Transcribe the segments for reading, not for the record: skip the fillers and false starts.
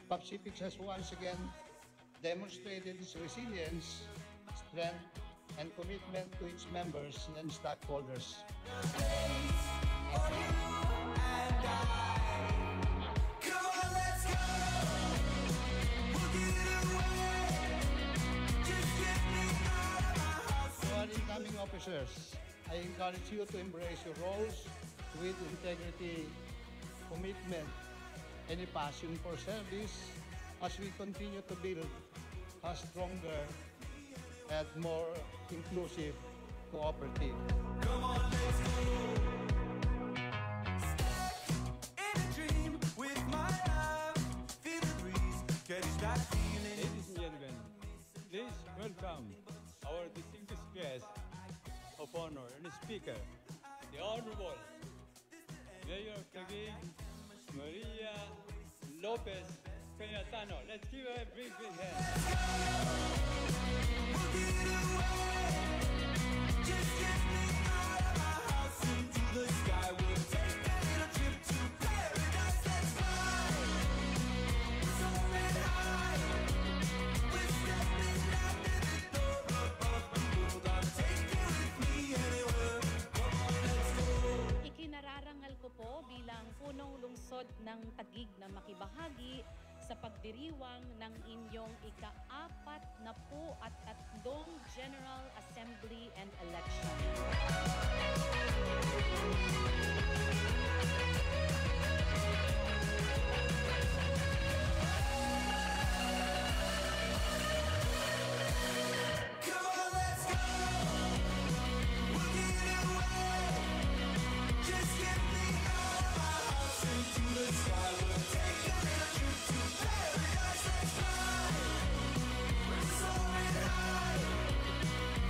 Pacific has once again demonstrated its resilience, strength, and commitment to its members and stockholders. To our incoming officers, I encourage you to embrace your roles with integrity, commitment, and a passion for service as we continue to build a stronger and more inclusive cooperative. Come on, let's go. In a dream with my love, feel the breeze, catch that feeling. Ladies and gentlemen, please welcome our distinguished guest of honor and speaker, the Honorable Mayor of Taguig, Maria Lopez Cayetano. Let's give her a big hand. We'll get away. Just get me out of my house into the sky. We'll take a little trip to paradise. Let's fly. We're soaring high. We're stepping out in the door above the world. I'll take you with me anywhere. Come on, let's go. Ikinararangal ko po bilang punong lungsod ng Taguig na makibahagi sa pagdiriwang ng inyong ika-43 General Assembly and Election. Come on, let's go. We'll get away. Just get me out of my house into the sky. We'll take a little trip to paradise. Let's fly. We're soaring high.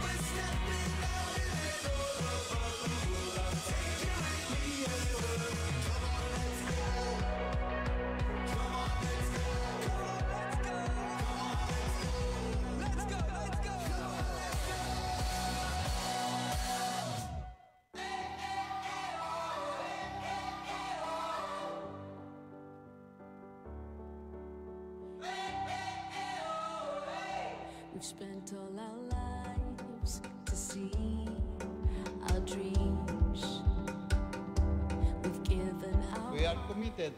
We're stepping out in the door above the world. I'll take you with me anywhere. Come on, let's go. Come on, let's go. Come on, let's go. Let's go, let's go. Come on, let's go. We've spent all our lives to see our dreams. We've given our We are committed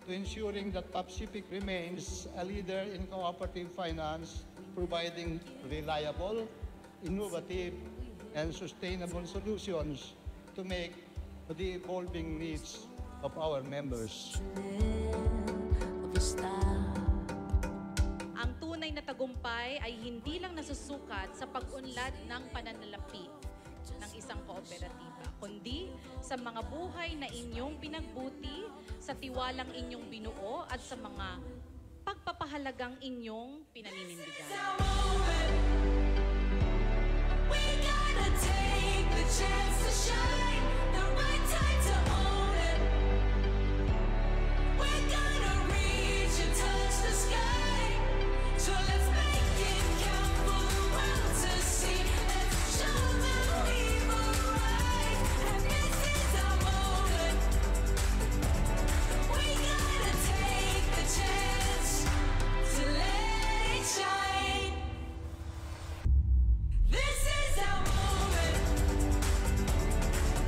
to ensuring that Pacific remains a leader in cooperative finance, providing reliable, innovative, and sustainable solutions to make the evolving needs of our members. of a star. Ang tunay na tagumpay ay hindi lang nasusukat sa pag-unlad ng pananalapi ng isang kooperatiba, kundi sa mga buhay na inyong pinagbuti, sa tiwalang inyong binuo at sa mga pagpapahalagang inyong pinaninindigan. Our moment. We gotta take the chance to shine. The right time to own it. We're gonna reach and touch the sky. So let's make it count for the world to see. Let's show them we were right. And this is our moment. We gotta take the chance to let it shine. This is our moment.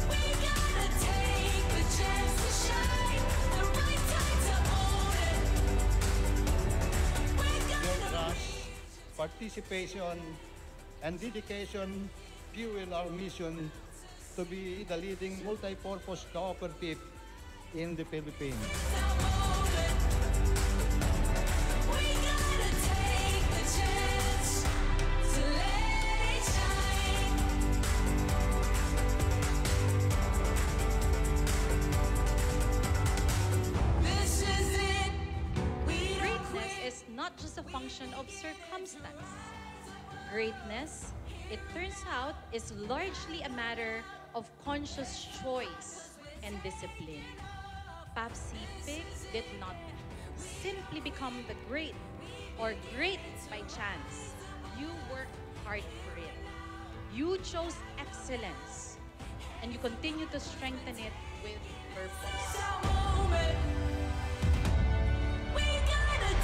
We gotta take the chance to shine. The right time to own it. We're Your gonna trust, participation, and dedication fuel our mission to be the leading multi-purpose cooperative in the Philippines. our moment. We gotta take the chance to let it shine. This is it. We don't Greatness quit. is not just a function of circumstance. Greatness, it turns out, is largely a matter of conscious choice and discipline. Pacific did not simply become the great or great by chance. You worked hard for it. You chose excellence, and you continue to strengthen it with purpose. Our moment. We gotta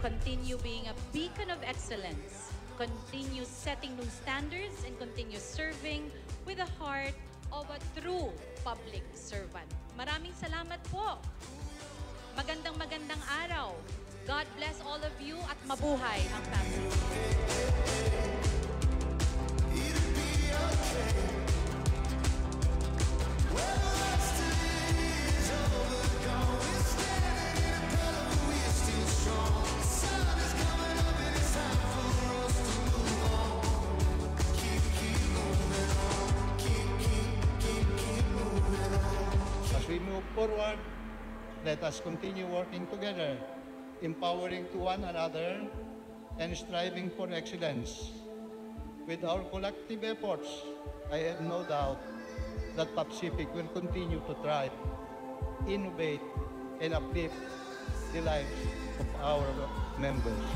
continue being a beacon of excellence, continue setting new standards, and continue serving with the heart of a true public servant. Maraming salamat po. Magandang araw. God bless all of you at mabuhay ang family. As we move forward, let us continue working together, empowering to one another, and striving for excellence. With our collective efforts, I have no doubt that Pacific will continue to thrive, innovate, and uplift the lives of our members.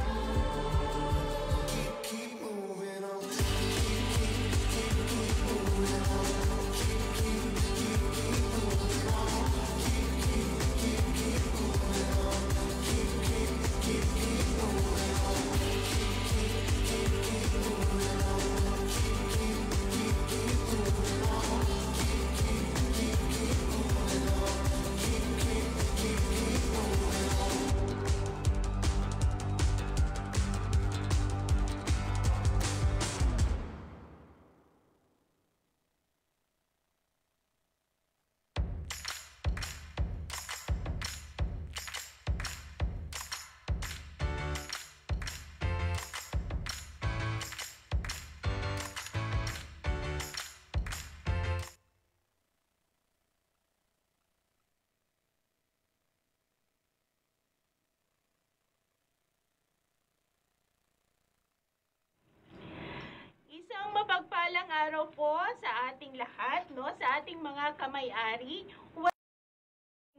Isang mapagpalang araw po sa ating lahat, no? Sa ating mga kamay-ari.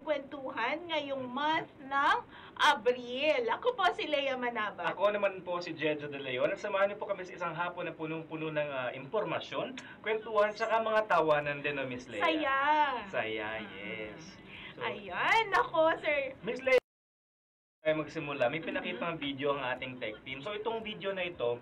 Kwentuhan ngayong month ng Abril. Ako po si Lea Manaba. Ako naman po si Jejo De Leon. At samahan niyo po kami sa isang hapon na punong-puno ng impormasyon, kwentuhan, saka mga tawanan din, no, Miss Lea? Saya. Saya, yes. So, Ayan, ako, sir. Miss Lea, tayo magsimula. May pinakitang video ang ating tech team. So itong video na ito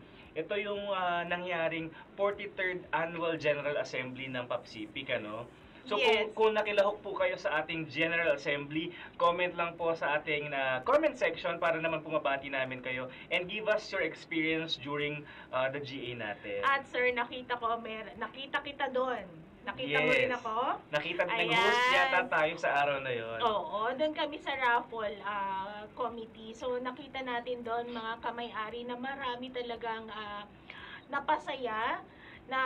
yung nangyaring 43rd Annual General Assembly ng PAPSIPIC, ano? So Yes. kung nakilahok po kayo sa ating General Assembly, comment lang po sa ating comment section para naman pumabati namin kayo and give us your experience during the GA natin. At sir, nakita kita doon. Nakita mo rin ako? Nakita, Ayan. nag-host yata tayo sa araw na yon. Oo, doon kami sa raffle committee. So nakita natin doon mga kamay-ari na marami talagang napasaya na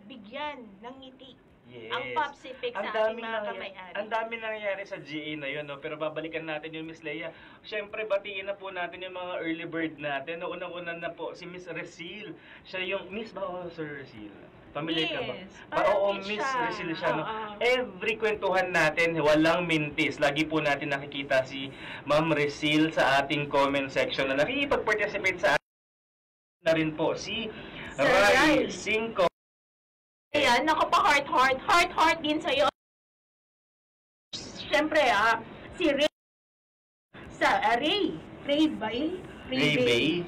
bigyan ng ngiti. Yes. Ang PAPSIPIC sa ating mga kamay-ari. Ang dami nangyayari sa GA na yun, no? Pero babalikan natin yung Miss Lea. Siyempre, batiin na po natin yung mga early bird natin. No, unang-una na po si Miss Resil. Siya yung Miss ba o Sir Resil? Familiar ka ba? Yes. Oo, Parang Miss siya. Resil siya. No? Oo. Every kwentuhan natin, walang mintis. Lagi po natin nakikita si Ma'am Resil sa ating comment section na nakikipag-participate sa atin na rin po si Sir Rai Rai. Cinco. Ayan, ako pa heart din sa'yo. Siyempre, si Ray, Ray Bay.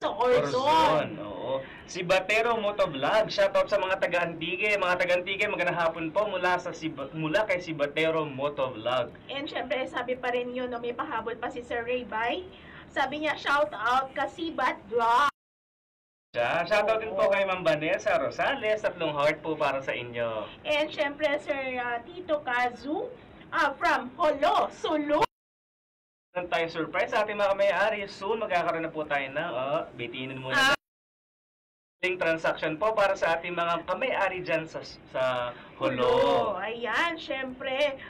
So, Orzon. Oo. Si Batero Motovlog, shoutout sa mga taga-Antique. Mga taga-Antique, magandang hapon po mula kay si Batero Motovlog. And syempre, sabi pa rin yun, no, may pahabol pa si Sir Ray Bay. Sabi niya, shout out kasi Bat Vlog. Shoutout din po kay Ma'am Vanessa Rosales, 3 heart po para sa inyo. And syempre, Sir Tito Kazu from Holo, Sulu. Meron tayong surprise sa ating mga may-ari. Soon, magkakaroon na po tayo ng, bitinin muna. Transaction po para sa ating mga kamay-ari dyan sa Holo. Ayan, syempre,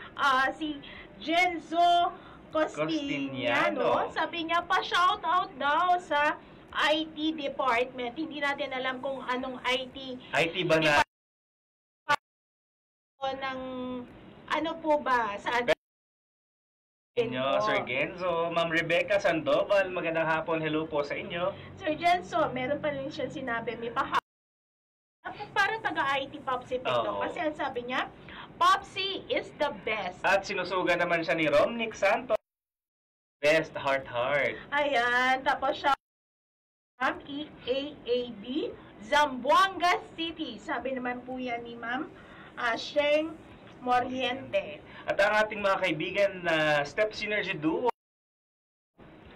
si Genzo Costiniano. Sabi niya, pa-shout out daw sa IT department. Hindi natin alam kung anong IT. IT ba na? Ng ano po ba? Saan? Inyo, Sir Genzo, Ma'am Rebecca Sandoval, magandang hapon. Hello po sa inyo. Sir Genzo, meron pa rin siya sinabi, may parang taga-IT PAPSIPIC to. Oo. Kasi ang sabi niya, PAPSI is the best. At sinusuga naman siya ni Romnick Santos. Best heart. Ayan, tapos siya, Ma'am EAAB, Zamboanga City. Sabi naman po yan ni Ma'am Sheng Moriente. At ang ating mga kaibigan na Step Synergy Duo.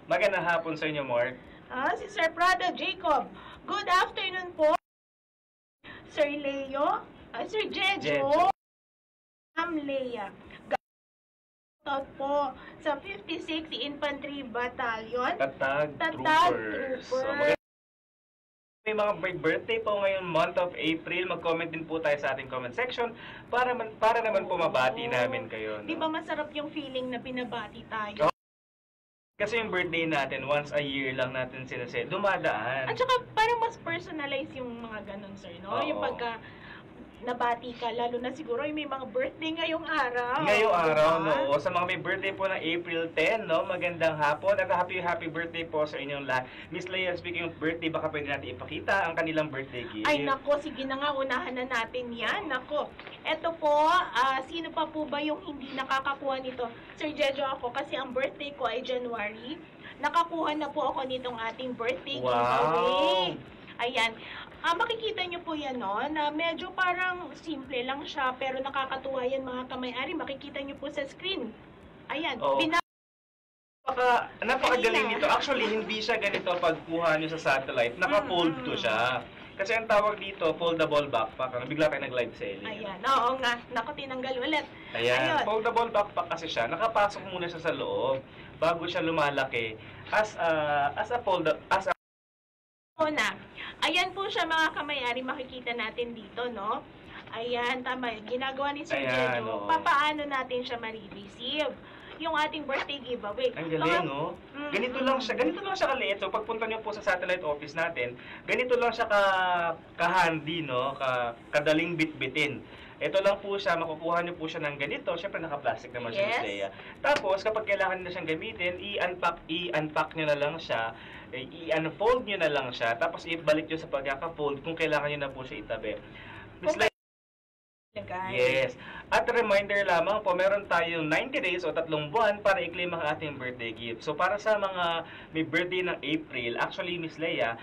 Magandang hapon sa inyo, Mark. Si Sir Prado Jacob. Good afternoon po. Sir Leo, Sir Jejo, Ma'am Leia. Out po sa 56 Infantry Battalion. Tatag Troopers. So, may mga birthday po ngayon, month of April. Mag-comment din po tayo sa ating comment section para naman po mabati namin kayo. No? Di ba masarap yung feeling na binabati tayo? Kasi yung birthday natin, once a year lang natin dumadaan. At saka parang mas personalize yung mga ganun, sir, no? Oo. Yung pagka nabati ka, lalo na siguro yung may mga birthday ngayong araw. Ngayong araw, diba? no? Sa mga may birthday po ng April 10, no? Magandang hapon at happy birthday po sa inyong lahat. Miss Leia, speaking of birthday, baka pwede natin ipakita ang kanilang birthday gift. Ay nako, sige na nga, unahan na natin yan. Nako, eto po, sino pa po ba yung hindi nakakakuha nito? Sir Jejo, ako kasi ang birthday ko ay January. Nakakuha na po ako nitong ating birthday giveaway. Ayan. Makikita nyo po yan, no, na medyo parang simple lang siya, pero nakakatuwa yan mga kamay-ari. Makikita nyo po sa screen. Ayan. Napakagaling nito. Actually, hindi siya ganito pagkuha nyo sa satellite. Naka-fold to siya. Kasi ang tawag dito, foldable backpack. Bigla tayo nag-live selling. Ayan. Oo nga. Naku, tinanggal ulit. Ayan. Ayun. Foldable backpack kasi siya. Nakapasok muna siya sa loob bago siya lumalaki as a Una, ayan po siya mga kamay-ari, makikita natin dito, no? Ayan, tama. Ginagawa ni Sir Ayan, Jejo. oo. Papaano natin siya ma-receive? Yung ating birthday giveaway. Ang galing, no? Ganito lang siya kaliit. So, pagpunta niyo po sa satellite office natin, ganito lang siya ka-handy, no? Kadaling bitbitin. Ito lang po siya, makukuha niyo po siya ng ganito. Siyempre, naka-plastic naman siya, Miss Leia. Tapos, kapag kailangan niyo siyang gamitin, i-unpack niyo na lang siya, i-unfold niyo na lang siya, tapos ibalik niyo sa pagkaka-fold kung kailangan niyo na po siya itabi. Miss Leia, yes. At reminder lamang po, meron tayong 90 days o 3 buwan para i-claim ang ating birthday gift. So, para sa mga may birthday ng April, actually, Miss Leia,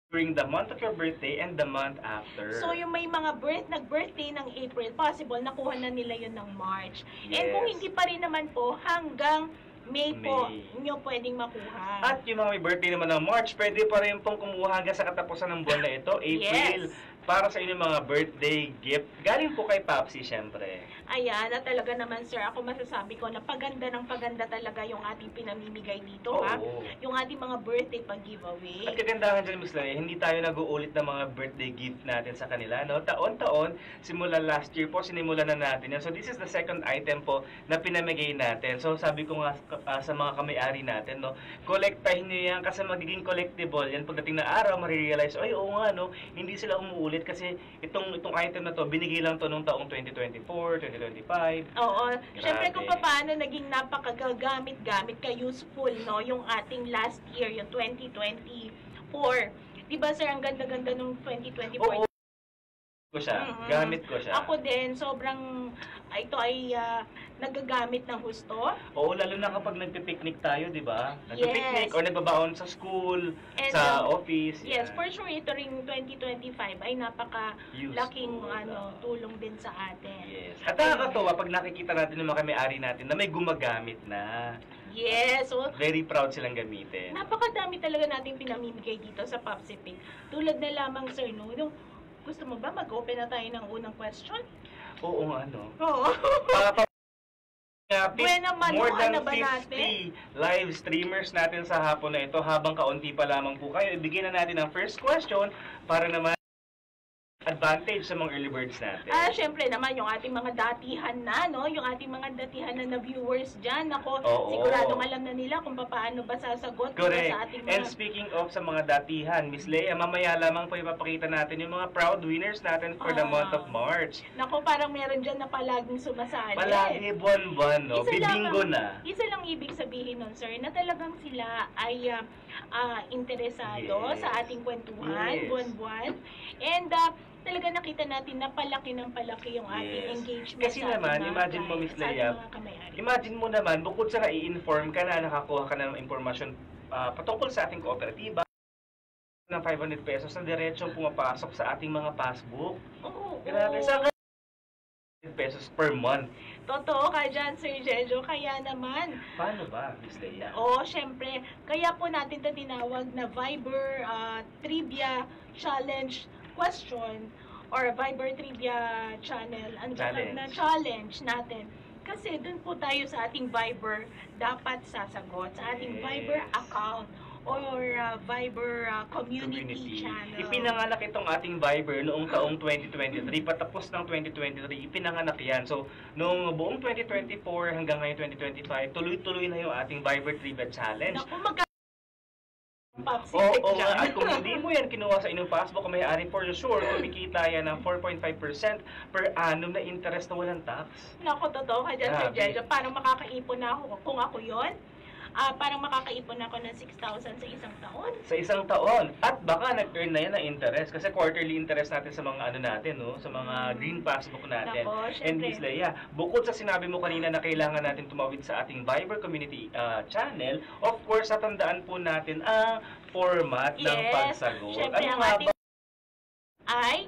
during the month of your birthday and the month after. So, yung may mga nag-birthday ng April, possible, nakuha na nila yun ng March. Yes. And kung hindi pa rin naman po, hanggang May po, nyo pwedeng makuha. At yung mga may birthday naman ng March, pwede pa rin pong kumuha hanggang sa katapusan ng buwan na ito, April. Yes. Para sa inyong mga birthday gift. Galing po kay Papsi, syempre. Ayan, at talaga naman, sir, ako masasabi ko na paganda ng paganda talaga yung ating pinamimigay dito, ha? Oo. Yung ating mga birthday pag-giveaway. At kagandahan dyan, Miss Leia, hindi tayo nag-uulit ng mga birthday gift natin sa kanila, no? Taon-taon, simula last year po, sinimulan na natin yan. So, this is the second item po na pinamigay natin. So, sabi ko nga sa mga kamay-ari natin, no? Kolektahin nyo yan kasi magiging collectible yan. Pagdating na araw, marirealize, ay, oo nga, no? Hindi sila umuulit kasi itong item na to, binigay lang to nung taong 2024, 2025. Oo. Siyempre Grabe. kung paano naging napakagamit-gamit ka-useful, no? Yung ating last year, yung 2024. Diba, sir, ang ganda-ganda nung 2024. Oo. Gamit ko siya. Ako din, sobrang, ito ay nagagamit ng husto. Oo, lalo na kapag nagpipiknik tayo, di ba? Nagpipiknik Yes. or nagbabaon sa school, And, sa office. Yes, yan. for sure, ito ring 2025 ay napaka-laking Useful. tulong din sa atin. Yes. At nakakatawa pag nakikita natin yung mga may-ari natin na may gumagamit na. Yes, so Very proud silang gamitin. napakadami talaga nating pinamimigay dito sa Popsipic. Tulad na lamang, sir, no? Yung, gusto mo ba mag-open na tayo ng unang question? Oo nga, no? Oo. Buena, More manuhan than na ba 50 natin? live streamers natin sa hapon na ito. Habang kaunti pa lamang po kayo, ibigay na natin ang first question para naman advantage sa mga early birds natin. Syempre naman, yung ating mga datihan na, no? Yung ating mga datihan na viewers dyan. Ako, Oo. siguradong alam na nila kung paano ba sasagot diba, Correct. sa ating And mga... speaking of sa mga datihan, Miss Leia, mamaya lamang po ipapakita natin yung mga proud winners natin for the month of March. Nako, parang meron dyan na palaging sumasali. Palagi buwan-buwan, no? Bibingo na. Isa lang ibig sabihin nun, sir, na talagang sila ay interesado Yes. sa ating kwentuhan, Yes. buwan-buwan. And talaga nakita natin na palaki ng palaki yung ating Yes. engagement Kasi sa ating naman, mga imagine mo, clients, Miss sa ating Leia, mga kamay-ari. imagine mo naman, bukod sa i-inform ka na, nakakuha ka na ng impormasyon patungkol sa ating kooperatiba, ng 500 pesos na diretsong pumapasok sa ating mga passbook. Oo, Grabe, oo. saan ka 500 pesos per month? Totoo ka dyan, Sir Jejo. Kaya naman, Paano ba, Miss Leia? syempre, kaya po natin ito tinawag na Viber Trivia Challenge Question or Viber Trivia Channel. Ano ba Challenge. na challenge natin? Kasi dun po tayo sa ating Viber dapat sasagot. Sa ating Yes. Viber account or Viber community channel. Ipinanganak itong ating Viber noong taong 2023, patapos ng 2023, ipinanganak yan. So, noong buong 2024 hanggang ngayon 2025, tuloy-tuloy na yung ating Viber Trivia Challenge. Naku, Oo, at kung hindi mo yan kinuha sa inyong passbook, may-ari for sure, kumikita yan ng 4.5% per annum na interest na walang tax. Naku, totoo ka dyan, Sir Grabe. Jejo. Parang makakaipon na ako kung ako yon. Parang makakaipon ako ng 6,000 sa isang taon. Sa isang taon. At baka nag-earn na yan ng interest. Kasi quarterly interest natin sa mga ano natin, no? Sa mga green passbook natin. Nako, And syempre. Miss Leia, bukod sa sinabi mo kanina na kailangan natin tumawid sa ating Viber community channel, of course, tatandaan po natin ang format ng Yes. pagsagot. Syempre, Ano ang nga ating ba? ay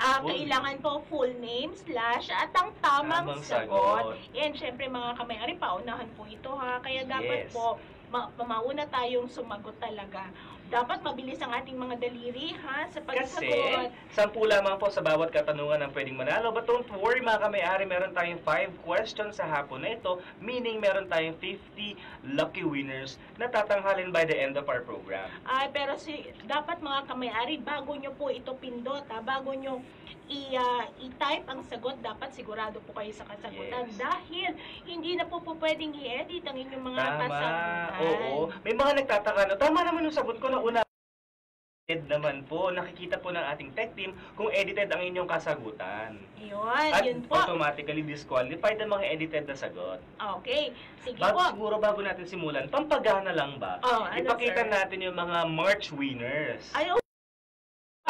Full kailangan po full name / at ang tamang Tamang sagot. sagot. And syempre mga kamay-ari, paunahan po ito ha. Kaya Yes. dapat po mauna tayong sumagot talaga. Dapat mabilis ang ating mga daliri ha sa Kasi, pagsagot. 10 lamang po sa bawat katanungan ang pwedeng manalo. But don't worry mga kamay-ari, meron tayong 5 questions sa hapon na ito. Meaning, meron tayong 50 lucky winners na tatanghalin by the end of our program. Pero dapat mga kamay-ari, bago nyo po ito pindot, bago nyo i-type ang sagot, dapat sigurado po kayo sa kasagutan. Yes. Dahil hindi na po pwedeng i-edit ang inyong mga Tama. kasagutan. Oo. May mga nagtataka, no? Tama naman yung sagot ko na una. Edited naman po. Nakikita po ng ating tech team kung edited ang inyong kasagutan. Yun, yun po. Automatically disqualified ang mga edited na sagot. Okay, sige Siguro bago natin simulan, pampagana lang ba? Ano, Ipakita sir? natin yung mga March winners. Ay,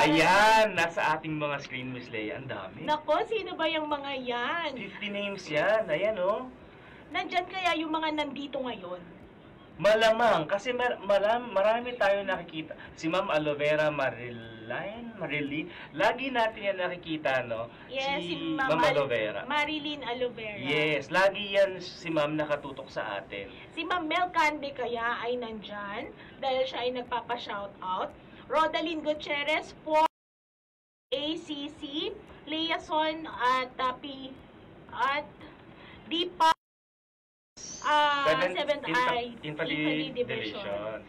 Ayan, nasa ating mga screen, Miss Leia. Ang dami. Nako, sino ba yung mga yan? 50 names yan. Ayan, oh. Nandyan kaya yung mga nandito ngayon? Malamang, kasi marami tayo nakikita. Si Ma'am Aloe Vera Marilyn, lagi natin yan nakikita, no? Yes, si Ma'am Aloe Vera. Marilyn Aloe Vera. Yes, lagi yan si Ma'am nakatutok sa atin. Si Ma'am Mel Cande kaya ay nandyan dahil siya ay nagpapa-shoutout. Rodalyn Gutierrez for ACC, Leason at Deepa 7th Eye Infantry Division.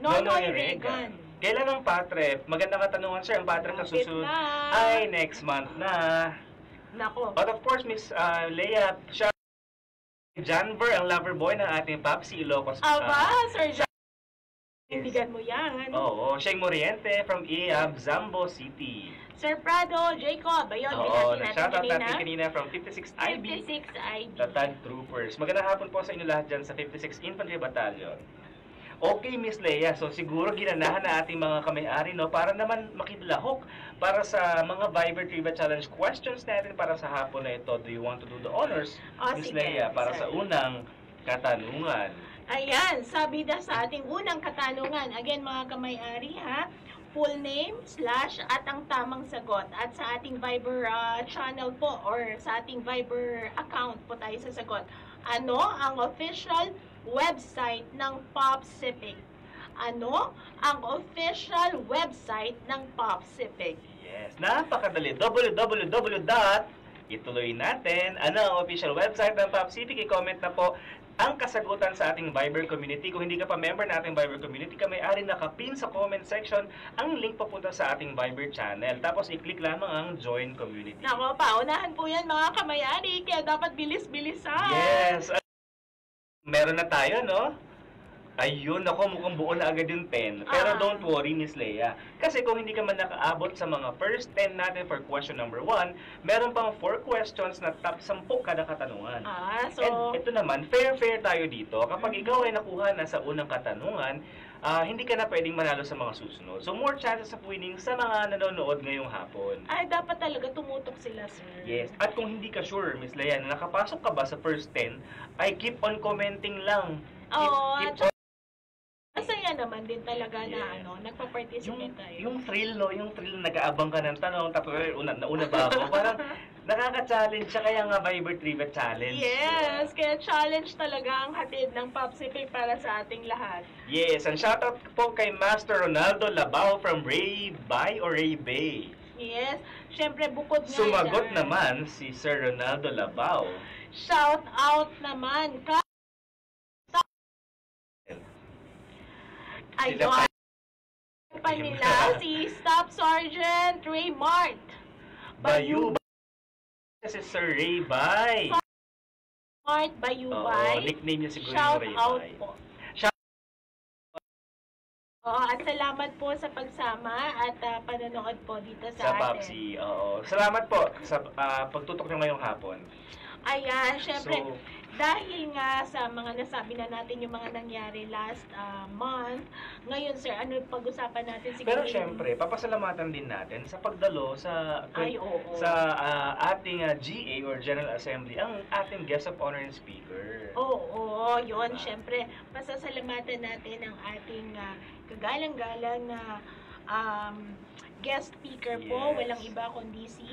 Nonoy Regan. Kailan ang patrep? Magandang katanungan, sir. Ang patrep na Malapit susunod na. ay next month na. Nako. But of course, Miss Leia, siya Janver, ang lover boy ng ating Papsi Ilocos. Aba, Sir John. Indigan mo yan. Oo, Sheng Moriente from Iab, Zambo City. Sir Prado, Jacob. Ayun, Oo, binati natin nag-shoutout natin kanina. kanina from 56 IB, 56 IB. Tatag Troopers. Magandang hapon po sa inyo lahat dyan sa 56 Infantry Battalion. Okay, Miss Leia, so siguro ginanahan na ating mga kamay-ari, no, para naman makidlahok para sa mga Viber Trivia Challenge questions natin para sa hapon na ito. Do you want to do the honors, Miss Sige, Leia, para sir. sa unang katanungan? Ayan, sabi na sa ating unang katanungan. Again, mga kamay-ari, ha? Full name / at ang tamang sagot. At sa ating Viber channel po or sa ating Viber account po tayo sasagot. Ano ang official website ng Popsific? Ano ang official website ng Popsific? Yes, napakadali. Ituloy natin. Ano ang official website ng Popsific? I-comment na po ang kasagutan sa ating Viber community. Kung hindi ka pa member na ating Viber community, kamay-ari nakapin sa comment section ang link papunta sa ating Viber channel. Tapos i-click lamang ang join community. Nako, paunahan po yan mga kamay-ari, kaya dapat bilis-bilisan. Yes! Meron na tayo, no? Ayun, ako mukhang buo na agad yung 10. Pero don't worry, Miss Leia. Kasi kung hindi ka man nakaabot sa mga first 10 natin for question number 1, meron pang 4 questions na top 10 kada katanungan. So, And ito naman, fair tayo dito. Kapag ikaw ay nakuha na sa unang katanungan, hindi ka na pwedeng manalo sa mga susunod. So, more chances of winning sa mga nanonood ngayong hapon. Ay, dapat talaga tumutok sila, sir. Yes. At kung hindi ka sure, Miss Leia, na nakapasok ka ba sa first 10, ay keep on commenting lang. Oo, Keep at masaya naman din talaga na Yeah. nagpa-participate tayo. yung thrill, no? Yung thrill, nag-aabang ka ng tanong, tapos nauna ba ako? Parang nakaka-challenge siya, kaya nga Viber Trivia Challenge. Yes, kaya challenge talaga ang hatid ng Popsicle para sa ating lahat. Yes, and shoutout po kay Master Ronaldo Labao from Ray Bay or Ray Bay. Yes, syempre bukod nga Sumagot dyan, naman si Sir Ronaldo Labao. shout out naman ka. Sila Ayun. Pa nila si Staff Sergeant Ray Mart. Bayu. Kasi Sir Ray Bay. Mart Oo, Bayubay. nickname niya siguro Shout yung Ray out Bay. po. Shout- Oo, at salamat po sa pagsama at panonood po dito Sa sa atin. Popsi, oo. Salamat po sa pagtutok niyo ngayong hapon. Ayan, syempre, So, dahil nga sa mga nasabi na natin yung mga nangyari last month, ngayon sir, ano yung pag-usapan natin siguro? pero syempre, papasalamatan din natin sa pagdalo sa Ay, oo. ating GA or General Assembly, ang ating guest of honor and speaker. Oo, yun, syempre, pasasalamatan natin ang ating kagalang-galang na guest speaker po, Yes. walang iba kundi si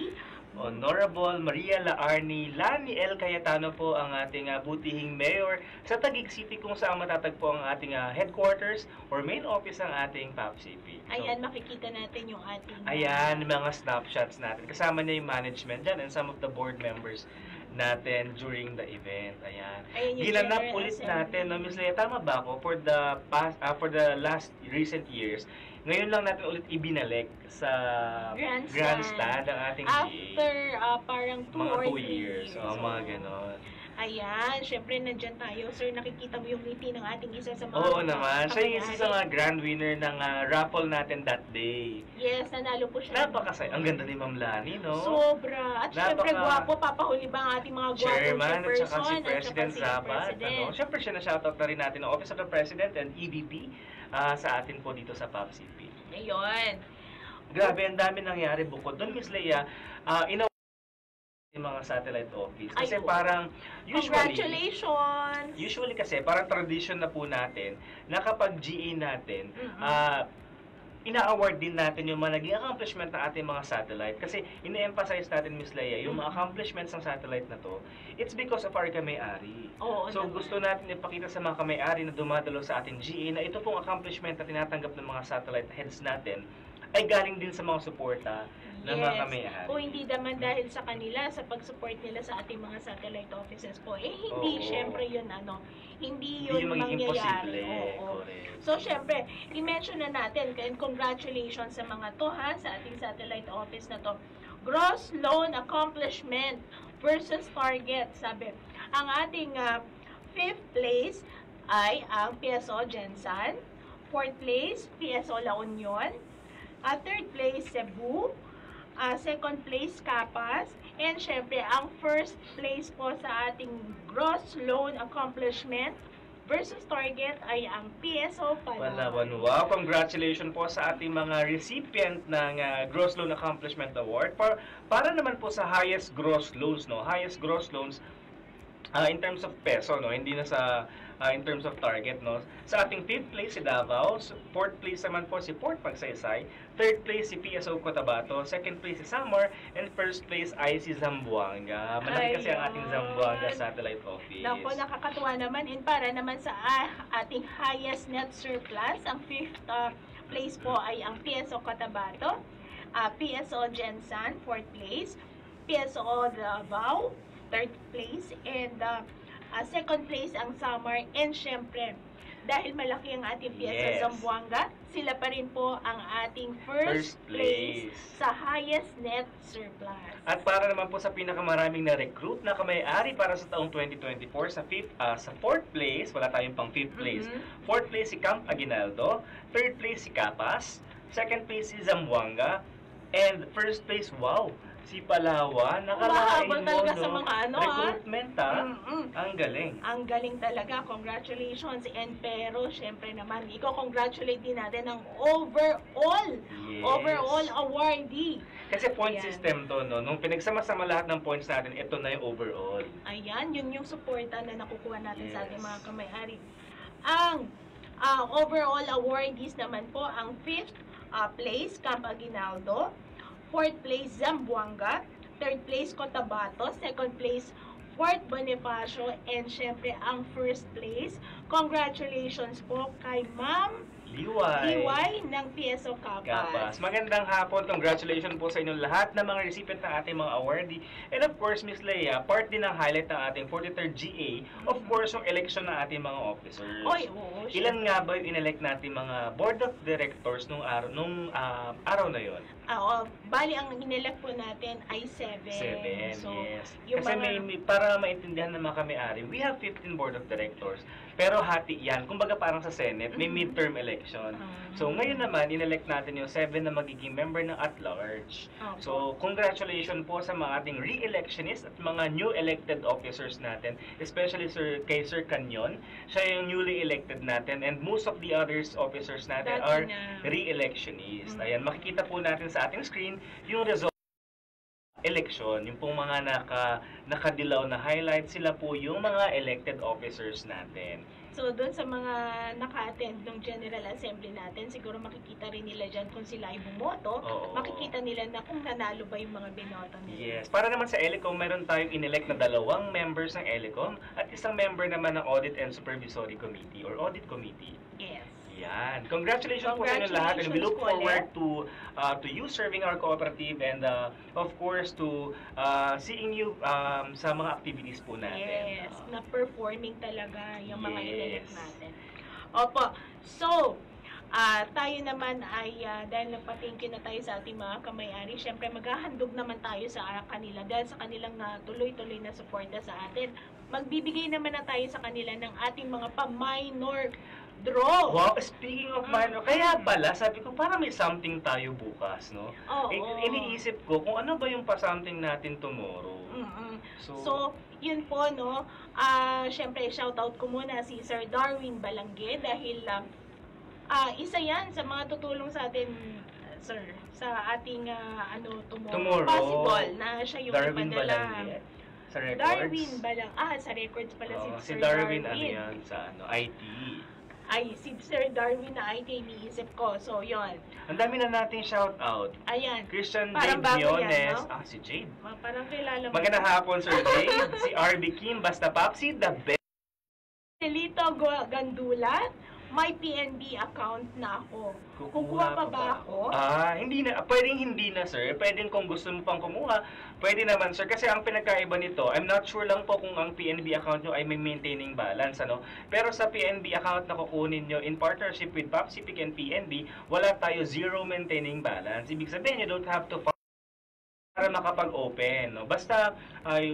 Honorable Maria Laarni Lani L. Cayetano po ang ating butihing mayor sa Taguig City, kung saan matatagpo ang ating headquarters or main office ng ating PopCP. Ayan, makikita natin yung ating Ayan, mga snapshots natin. Kasama niya yung management dyan and some of the board members natin during the event. Ayan. Ayan yung Ginanap General ulit Assembly. natin, no, Ms. Leia, tama ba ako? For the last recent years, ngayon lang natin ulit ibinalik sa grandstand ang ating After GA. parang 2 Mga or 2 3 years. O, mga ganon. Ayan, syempre nandyan tayo. Sir, nakikita mo yung ngiti ng ating isa sa mga Oo naman. Siya yung isa sa kamayari. mga grand winner ng raffle natin that day. Yes, nanalo po siya. Napakasaya. Ang ganda ni Ma'am Lani, no? Sobra. At syempre, Napaka- gwapo, papahuli ba ang ating mga gwapong Chairman at saka si chairperson President si Zabat. President. Ano? Siyempre siya na-shoutout na rin natin ang Office of the President and EVP sa atin po dito sa PopCP. Ayun. Grabe, ang dami nangyari bukod doon, Miss Leia. Yung mga satellite office. Kasi Ay, oo. parang Congratulations! usually kasi parang tradition na po natin na kapag GA natin, ina-award din natin yung mga naging accomplishment ng ating mga satellite. Kasi ine-emphasize natin, Miss Leia, yung mga accomplishments ng satellite na to, it's because of our kamay-ari. Oo So naman. gusto natin ipakita sa mga kamay-ari na dumadalo sa ating GA na ito pong accomplishment na tinatanggap ng mga satellite heads natin ay galing din sa mga suporta ng mga kamay-ari. Kung hindi naman dahil sa kanila, sa pag-support nila sa ating mga satellite offices po, hindi Oo. syempre yun, hindi Hindi yun yung magiging mangyayari. posible. Oo. Correct. So, syempre, i-mention na natin, and congratulations sa mga to, sa ating satellite office na to. Gross loan accomplishment versus target, sabi. Ang ating 5th place ay ang PSO Gensan, 4th place, PSO La Union, 3rd place, Cebu, 2nd place, Capas, and syempre, ang 1st place po sa ating gross loan accomplishment versus target ay ang PSO Palawan. Palawan. Wow, congratulations po sa ating mga recipient ng Gross Loan Accomplishment Award. Para naman po sa highest gross loans, no? Highest gross loans in terms of peso, no? Hindi na sa in terms of target, no? Sa ating 5th place si Davao, 4th place naman po si Port Magsaysay, 3rd place si PSO Cotabato, 2nd place si Samar, and 1st place ay si Zamboanga. Malaki kasi ang ating Ayun. Zamboanga Satellite Office. Naku, nakakatuwa naman. And para naman sa ating highest net surplus, ang 5th place po ay ang PSO Cotabato, PSO Gensan, 4th place, PSO Davao, 3rd place, and 2nd place ang Samar, and syempre, dahil malaki ang ating PSO Yes. Zamboanga, sila pa rin po ang ating first First place place. sa highest net surplus. At para naman po sa pinakamaraming na-recruit na kamay-ari para sa taong 2024 sa 4th place, wala tayong pang 5th place. 4th place si Camp Aguinaldo, 3rd place si Capas, 2nd place si Zamboanga, and 1st place, wow, Si Palawan, nakalain Humahabol mo, talaga no? sa mga ano, Recruitment, ha? Mm-mm. Ang galing. Ang galing talaga. Congratulations. And pero, syempre naman, congratulate din natin ang overall awardee. Kasi point Ayan. system to, no? Nung pinagsama-sama lahat ng points natin, ito na yung overall. Ayan, yun yung suporta na nakukuha natin sa ating Yes. mga kamay-ari. Ang overall awardees naman po, ang 5th place, Camp Aguinaldo. 4th place, Zamboanga. 3rd place, Cotabato. 2nd place, Fort Bonifacio. And syempre, ang 1st place, congratulations po kay Ma'am Liway ng PSO Kapas. Magandang hapon. Congratulations po sa inyong lahat ng mga recipient ng ating mga awardee. And of course, Miss Leia, part din ng highlight ng ating 43rd GA, of course, yung election ng ating mga officers. Oy, oo, Ilan nga ba yung inelect natin mga board of directors nung araw na yon? Bali, ang inelect po natin ay 7. 7, So, yes. yung Kasi mga- para maintindihan ng mga kami-ari, we have 15 board of directors. Pero hati yan. Kumbaga parang sa Senate, may midterm election. So ngayon naman, inelect natin yung 7 na magiging member ng at-large. Opo. So congratulations po sa mga ating re-electionists at mga new elected officers natin. Especially kay Sir Canyon. Siya yung newly elected natin. And most of the others officers natin Dati are na. re-electionists. Ayan, makikita po natin sa ating screen yung result election, yung pong mga nakadilaw na highlight, sila po yung mga elected officers natin. So, doon sa mga naka-attend ng General Assembly natin, siguro makikita rin nila dyan kung sila ay bumoto. Oo. Makikita nila na kung nanalo ba yung mga binoto nila. Yes. Para naman sa ELECOM, meron tayong inelect na 2 members ng ELECOM at isang member naman ng Audit and Supervisory Committee or Audit Committee. Yes. Yan. Congratulations po sa inyo lahat, and we look forward to you serving our cooperative and of course to seeing you sa mga activities po natin. Yes. Na-performing talaga yung mga Yes. inelect natin. Opo. So, tayo naman ay, dahil nagpa-thank you na tayo sa ating mga kamay-ari, syempre maghahandog naman tayo sa kanila dahil sa kanilang tuloy-tuloy na suporta sa atin. Magbibigay naman na tayo sa kanila ng ating mga pa-minor draw. Wow, speaking of minor, kaya pala, sabi ko, parang may something tayo bukas, no? Oo. Iniisip ko kung ano ba yung pa-something natin tomorrow. Mm-mm. So, So, yun po, no? Syempre, shoutout ko muna si Sir Darwin Balangge dahil isa yan sa mga tutulong sa atin, sir, sa ating tomorrow. Possible na siya yung Darwin ipadala. Balangge. Sa records. Darwin Balang. Sa records pala Oo, si si Sir Darwin, ano yan, sa IT. Ay, si Sir Darwin na IT, iniisip ko. So, yon. Ang dami na nating shout out. Ayan. Christian Parang Jade bago yan, Miones. no? Si Jade. Parang kilala mo. Magandang hapon, Sir Jade. Si RB Kim, basta Papsi, the best. Lito Gandula, may PNB account na ako. Kukuha pa ba ako? Hindi na. Pwedeng hindi na, sir. Pwedeng kung gusto mo pang kumuha, pwede naman, sir. Kasi ang pinagkaiba nito, I'm not sure lang po kung ang PNB account nyo ay may maintaining balance, ano. Pero sa PNB account na kukunin nyo in partnership with Papsi, Pick and PNB, wala tayo zero maintaining balance. Ibig sabihin, you don't have to para makapag-open, no? Basta,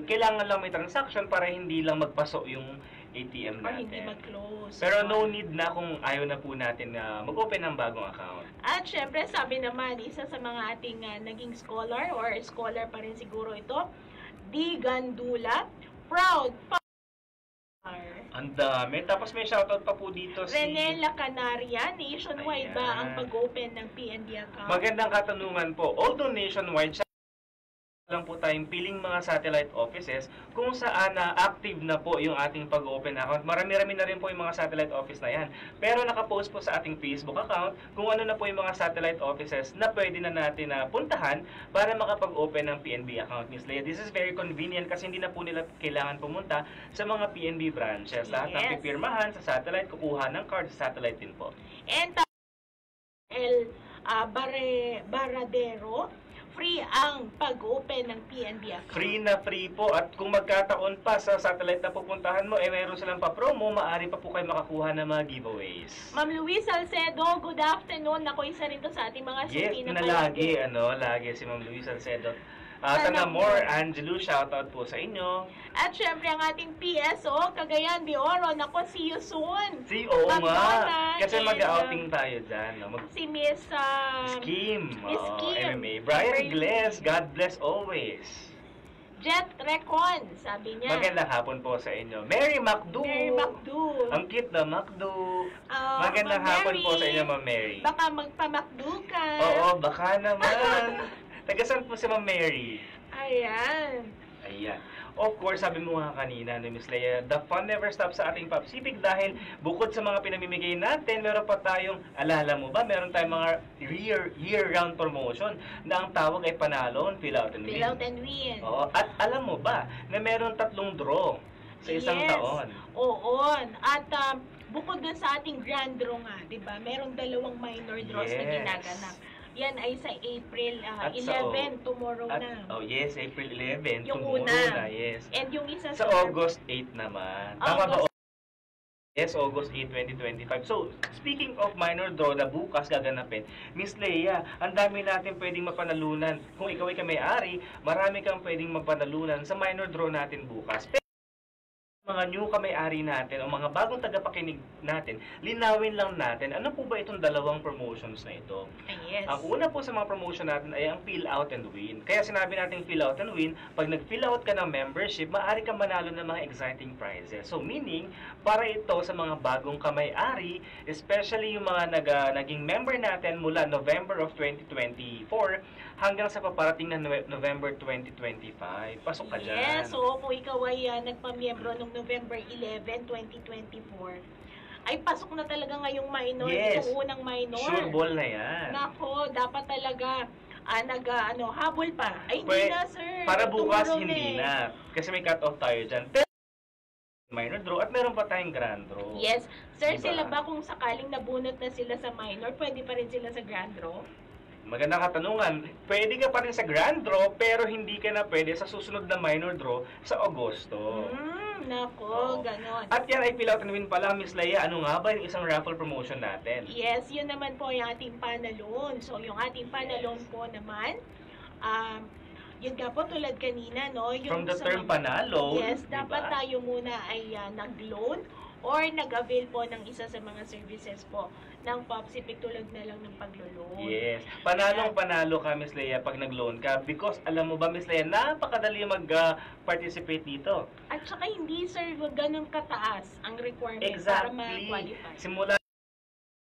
kailangan lang may transaction para hindi lang magpaso yung ATM Or natin. hindi mag-close. Pero no need na kung ayaw na po natin na mag-open ng bagong account. At syempre, sabi naman, isa sa mga ating naging scholar, or scholar pa rin siguro ito, D. Gandula, proud partner. Ang dami. Tapos may shoutout pa po dito si... Rene La Canaria, nationwide ba Ayan. ang pag-open ng PNB account? Magandang katanungan po. Although nationwide, lang po tayong piling mga satellite offices kung saan active na po yung ating pag-open account. Marami-rami na rin po yung mga satellite office na yan. Pero nakapost po sa ating Facebook account kung ano na po yung mga satellite offices na pwede na natin puntahan para makapag-open ng PNB account. Miss Leia, this is very convenient kasi hindi na po nila kailangan pumunta sa mga PNB branches. Lahat ng Yes. pipirmahan sa satellite, kukuha ng card sa satellite din po. And Baradero, free ang pag-open ng PNB account. Free na free po, at kung magkataon pa sa satellite na pupuntahan mo, mayroon silang pa-promo, maaari pa po kayo makakuha ng mga giveaways. Ma'am Luis Salcedo, good afternoon. Ako isa rin to sa ating mga Yes, suki na lagi si Ma'am Luis Salcedo. Tanamor, Angelo, shoutout po sa inyo. At syempre ang ating PSO, Cagayan de Oro. Nako, see you soon. Oo Ma'am nga. Donna Kasi and, mag-outing tayo dyan. No? Si Miss Kim. Miss Kim. MMA. Brian Ingles, God bless always. Jet Recon, sabi niya. Magandang hapon po sa inyo. Mary Macdu. Mary Macdu. Ang cute na Macdu. Magandang Ma'am hapon Mary, po sa inyo, Ma'am Mary. Baka magpamakdu ka. Oo, baka naman. Tagasan po si Ma'am Mary. Ayan. Ayan. Of course, sabi mo nga kanina, no, Miss Leia, the fun never stops sa ating Popsipic dahil bukod sa mga pinamimigay natin, meron pa tayong, alala mo ba, meron tayong mga year-round promotion na ang tawag ay panalon, fill out and win. Fill out and win. Oo. At alam mo ba na meron 3 draw sa isang taon? Oo. At bukod dun sa ating grand draw nga, di ba, merong 2 minor draws na Yes. ginaganap. Yan ay sa April At 11, tomorrow At, na. oh yes, April 11, Yung tomorrow una. na, yes. And yung isa Sa August 8 naman. Tama ba? Yes, August 8, 2025. So, speaking of minor draw na bukas gaganapin, Miss Leia, ang dami natin pwedeng mapanalunan. Kung ikaw ay may-ari, marami kang pwedeng mapanalunan sa minor draw natin bukas. Pero mga new kamay-ari natin o mga bagong tagapakinig natin, linawin lang natin, ano po ba itong 2 promotions na ito? Yes. Ang una po sa mga promotion natin ay ang fill out and win. Kaya sinabi natin fill out and win, pag nag-fill out ka ng membership, maaari kang manalo ng mga exciting prizes. So meaning, para ito sa mga bagong kamay-ari, especially yung mga naging member natin mula November of 2024 hanggang sa paparating na November 2025. Pasok ka dyan. Yes, so kung ikaw ay nagpamiyembro noong November 11, 2024, ay pasok na talaga ngayong minor, Yes. itong unang minor. Sure ball na yan. Nako, dapat talaga habol pa. Ay, hindi Pwede- na, sir. Para bukas, Tomorrow hindi eh. na. Kasi may cut-off tayo dyan. Pero, minor draw at meron pa tayong grand draw. Yes. Sir, Diba? sila ba kung sakaling nabunot na sila sa minor, pwede pa rin sila sa grand draw? Magandang katanungan. Pwede ka pa rin sa grand draw, pero hindi ka na pwede sa susunod na minor draw sa Agosto. Nako, Oo. ganon. At yan ay fill out and win pa lang, Miss Leia. Ano nga ba yung isang raffle promotion natin? Yes, yun naman po yung ating panalon. So, yung ating panalon po naman, yun nga po tulad kanina, no? From Yung the sa term mga- panalo, Yes, diba? dapat tayo muna ay nag-loan or nag-avail po ng isa sa mga services po ng Popsipic tulad na lang ng paglo-loan. Yes. Panalo ka, Miss Leia, pag nag-loan ka. Because, alam mo ba, Miss Leia, napakadali mag-participate dito. At saka hindi, sir, ganun kataas ang requirement para Exactly. ma-qualify. Simula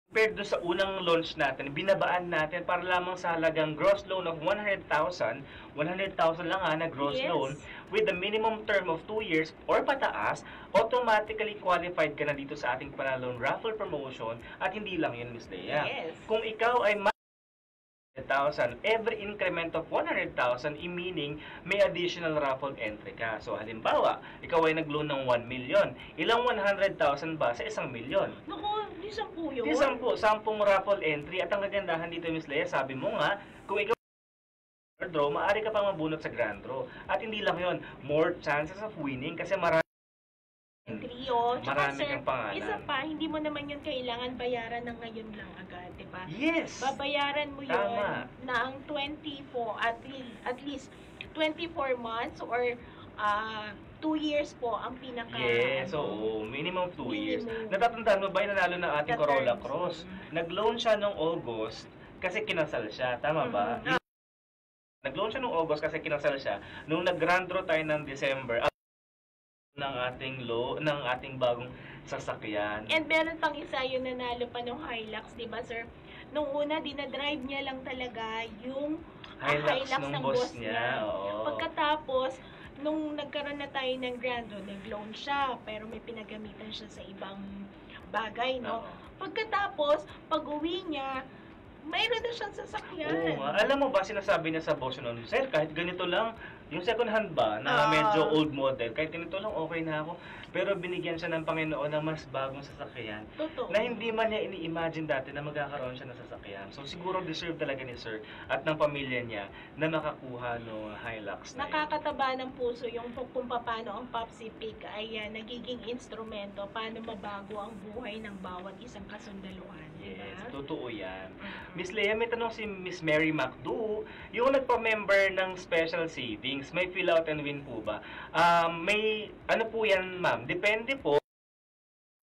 compared doon sa unang launch natin, binabaan natin para lamang sa halagang gross loan of 100,000. 100,000 lang na gross Yes. loan with the minimum term of 2 years or pataas, automatically qualified ka na dito sa ating panalon raffle promotion at hindi lang yun, Miss Leia. Yes. Kung ikaw ay 100,000, every increment of 100,000, meaning may additional raffle entry ka. So, halimbawa, ikaw ay nag-loan ng 1 million. Ilang 100,000 ba sa 1 million? Naku, di 10 yun. Di 10 raffle entry. At ang kagandahan dito, Miss Leia, sabi mo nga, kung ikaw draw, maaari ka pang mabunot sa grand draw. At hindi lang yon, more chances of winning kasi marami. Trio. Tsaka, Marami sir, kang pangalan. isa pa, hindi mo naman yun kailangan bayaran ng ngayon lang agad, di ba? Yes! Babayaran mo yun Tama. na ang 24, at least 24 months or 2 years po ang pinaka... Yes, so minimum 2 years. Minimum. Natatandaan mo ba yung nanalo ng ating The Corolla terms. Cross? Nag-loan siya noong August kasi kinasal siya, tama ba? Mhm. Nag-loan siya noong August kasi kinasal siya. Nung nag-grand draw tayo ng December, ng ating bagong sasakyan. And meron pang isa yung nanalo pa ng Hilux, di ba, sir? Nung una, dinadrive niya lang talaga yung Hilux nung boss niya. Oo. Pagkatapos, nung nagkaroon na tayo ng grand draw, nag-loan siya, pero may pinagamitan siya sa ibang bagay, no? Oo. Pagkatapos, pag-uwi niya, mayroon na siyang sasakyan. Oo nga. Alam mo ba, sinasabi niya sa boss noon, sir, kahit ganito lang, yung second hand ba, na medyo old model, kahit ganito lang, okay na ako. Pero binigyan siya ng Panginoon ng mas bagong sasakyan Totoo. na hindi man niya ini-imagine dati na magkakaroon siya ng sasakyan. So siguro deserve talaga ni Sir at ng pamilya niya na makakuha ng Hilux na yun. Nakakataba ng puso yung kung paano ang Popsipic ay nagiging instrumento paano mabago ang buhay ng bawat isang kasundaluhan. Yes, Diba? totoo yan. Miss Lea, may tanong si Miss Mary Macdu, yung nagpa-member ng special savings, may fill out and win po ba? May, ano po yan ma'am, depende po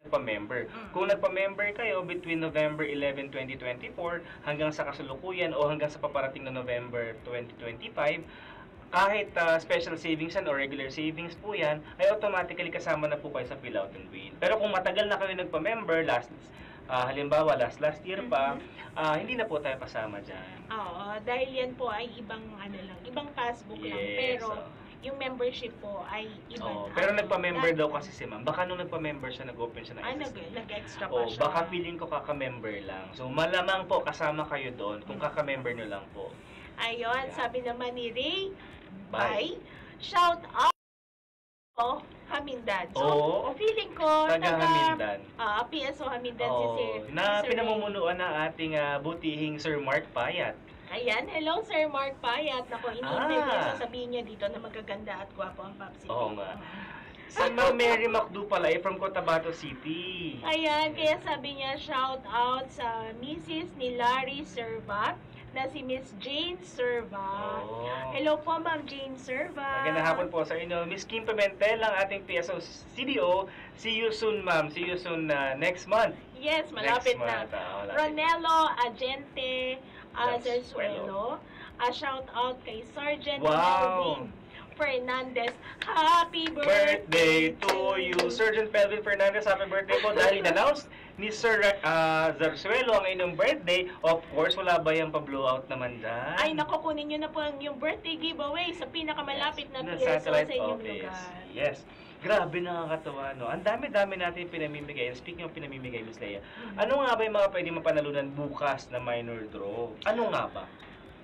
nagpa-member. Kung nagpa-member kayo between November 11, 2024 hanggang sa kasalukuyan o hanggang sa paparating na November 2025, kahit special savings yan o regular savings po yan, ay automatically kasama na po kayo sa fill out and win. Pero kung matagal na kayo nagpa-member, halimbawa last year pa, hindi na po tayo kasama dyan. Oo, dahil yan po ay ibang ibang passbook lang. Pero yung membership po ay iba. Pero nagpa-member daw kasi si ma'am. Baka nung nagpa-member siya, nag-open siya ng SSD. Nag-extra pa siya. Baka feeling ko kaka-member lang. So malamang po kasama kayo doon kung kaka-member nyo lang po. Ayun, sabi naman ni Ray, Bye. Shout out Hamindan. So, feeling ko, taga Hamindan. PSO Hamindan si Sir. Na Sir pinamumunuan ng ating butihing Sir Mark Payat. Ayan, hello Sir Mark Payat. Nako, ini-interview sasabihin niya dito na magaganda at gwapo ang Popsi. Oo nga. Si Ma'am Mary Macdu pala ay from Cotabato City. Ayan, kaya sabi niya shout out sa Mrs. ni Larry Serva na si Miss Jane Serva. Hello po, Ma'am Jane Serva. Magandang hapon po sa inyo. Miss Kim Pimentel, ang ating PSO CDO. See you soon, ma'am. See you soon next month. Yes, malapit na. Ronelo Agente Zarzuelo. Shout out kay Sergeant Melvin Fernandez. Happy birthday to you, Sergeant Melvin Fernandez. Happy birthday po. Dahil in-announce ni Sir Zarzuelo ang inyong birthday, of course, wala ba yung pa-blowout naman dyan? Ay, naku, kunin nyo na po yung birthday giveaway sa pinakamalapit na PSO sa inyong lugar. Yes. Grabe, nakakatawa, no? Ang dami-dami natin pinamimigay. And speaking of pinamimigay, Miss Lea, ano nga ba yung mga pwede mapanalunan bukas na minor draw? Ano nga ba?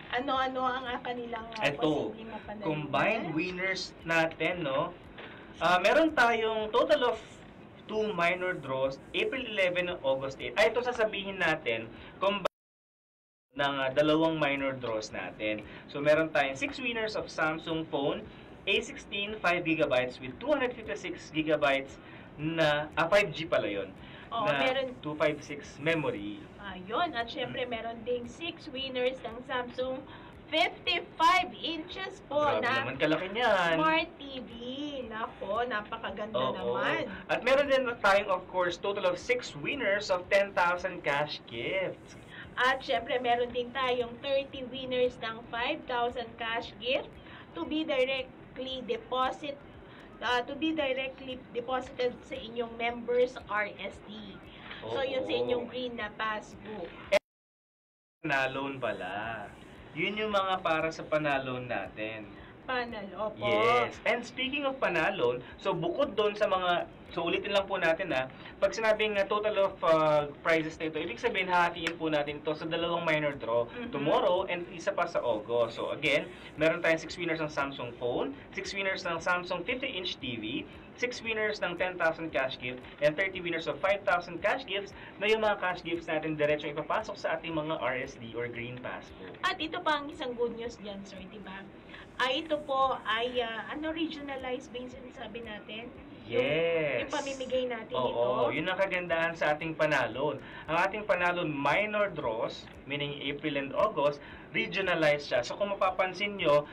Ano ang kanilang posibleng mapanalunan? Combined winners natin, no? Meron tayong total of 2 minor draws, April 11 and August 8. Ito sasabihin natin, combined ng dalawang minor draws natin. So, meron tayong 6 winners of Samsung phone, A16 5GB with 256GB na 5G pala yun. Na meron 256 memory. Ayun, at syempre meron ding 6 winners ng Samsung 55 inches po Grabe na naman kalaki niyan. Smart TV. Nako, napakaganda naman. At meron din tayong, of course, total of 6 winners of 10,000 cash gifts. At syempre meron din tayong 30 winners ng 5,000 cash gift to be directly deposited sa inyong members RSD. So, yun sa inyong green na passbook. Panalon pala. Yun yung mga para sa panalon natin. Panalo po. Yes. And speaking of panalon, so bukod doon sa mga, so ulitin lang po natin pag sinabing total of prizes na ito, ibig sabihin hahatiin po natin ito sa dalawang minor draw tomorrow and isa pa sa August. So again, meron tayong 6 winners ng Samsung phone, 6 winners ng Samsung 50-inch TV, 6 winners ng 10,000 cash gift, and 30 winners of 5,000 cash gifts na yung mga cash gifts natin diretsong ipapasok sa ating mga RSD or Green Passbook. At ito pa ang isang good news dyan, sir, diba? Ito po ay, regionalized ba yung sinasabi natin? Yes. Yung pamimigay natin ito. Oo, yun ang kagandahan sa ating panalon. Ang ating panalon minor draws, meaning April and August, regionalized siya. So kung mapapansin nyo,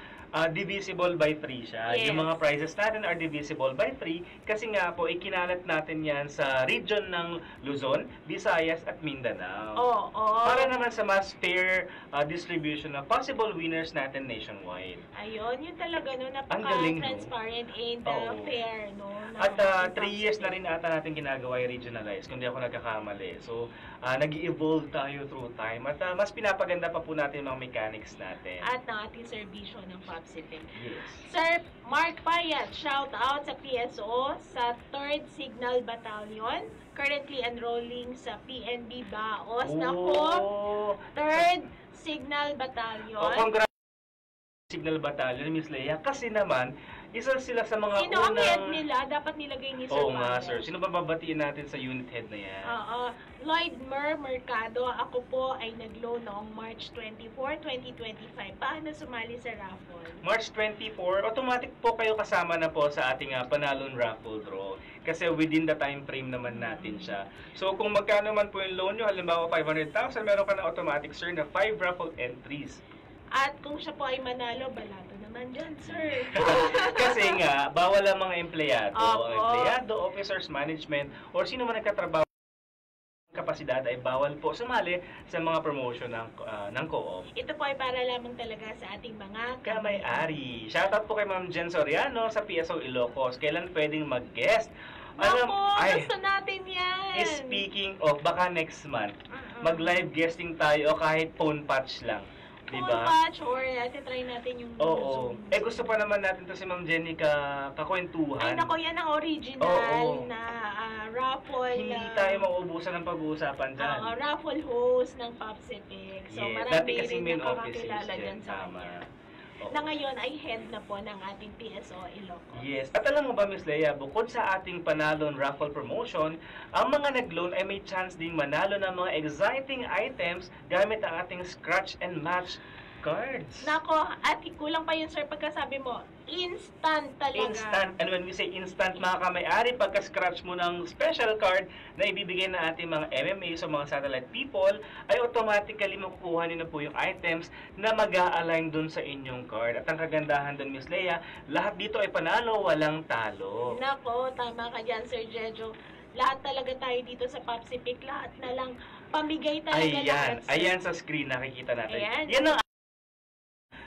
divisible by 3 siya. Yes. Yung mga prizes natin are divisible by 3 kasi nga po, ikinalat natin yan sa region ng Luzon, Visayas at Mindanao. Para naman sa mas fair distribution ng possible winners natin nationwide. Ayun, yun talaga, no? Galing, Napaka-transparent and fair, no? At 3 years na rin ata natin ginagawa yung regionalized, kung di ako nagkakamali. So, nag-evolve tayo through time at mas pinapaganda pa po natin yung mga mechanics natin. At ng ating serbisyo ng Popsicle. Yes. Sir Mark Payat, shout out sa PSO sa 3rd Signal Battalion, currently enrolling sa PNB Baos. Nako, 3rd Signal Battalion. Congrats Signal Battalion, Miss Lea, kasi naman isa sila sa mga Sino ang head nila? Dapat nilagay ni Sir Oo nga, sir. Sino ba babatiin natin sa unit head na yan? Lloyd Mercado, ako po ay nag-loan noong March 24, 2025. Paano sumali sa raffle? March 24, automatic po kayo kasama na po sa ating panalon raffle draw. Kasi within the time frame naman natin siya. So kung magkano man po yung loan nyo, halimbawa 500,000, meron ka na automatic, sir, na 5 raffle entries. At kung siya po ay manalo, balato naman dyan, sir. Kasi nga, bawal ang mga empleyado, Opo. ang empleyado, officers, management, or sino man nagkatrabaho kapasidad ay bawal po sumali sa mga promotion ng co-op. Ito po ay para lamang talaga sa ating mga Kamay-ari. Shoutout po kay Ma'am Jen Soriano sa PSO Ilocos. Kailan pwedeng mag-guest? Ako, gusto natin yan. Speaking of, baka next month, mag-live guesting tayo kahit phone patch lang. Full Diba? patch or try natin yung Oo. Zoom. Gusto pa naman natin to si Ma'am Jenny kakwentuhan. Ay, nako, yan ang original Oo. na raffle. Hindi tayo mauubusan ng pag-uusapan dyan. Raffle host ng Popsipic. So, Yes, marami dati kasi rin main office nakakakilala is dyan yan. sa Tama. kanya. Oo. Na ngayon ay head na po ng ating PSO Ilocos. Yes. At alam mo ba, Miss Leia, bukod sa ating panalon raffle promotion, ang mga nag-loan ay may chance ding manalo ng mga exciting items gamit ang ating scratch and match cards. Nako, at kulang pa yun, sir, pagkasabi mo, instant talaga. Instant. And when we say instant, mga kamay-ari, pagka-scratch mo ng special card na ibibigay na ating mga MMA o mga satellite people, ay automatically makukuha nyo na po yung items na mag-a-align dun sa inyong card. At ang kagandahan dun, Miss Leia, lahat dito ay panalo, walang talo. Nako, tama ka dyan, Sir Jejo. Lahat talaga tayo dito sa Popsipic, lahat na lang pamigay talaga lahat. sir. Ayan sa screen nakikita natin. Ayan. Yan ang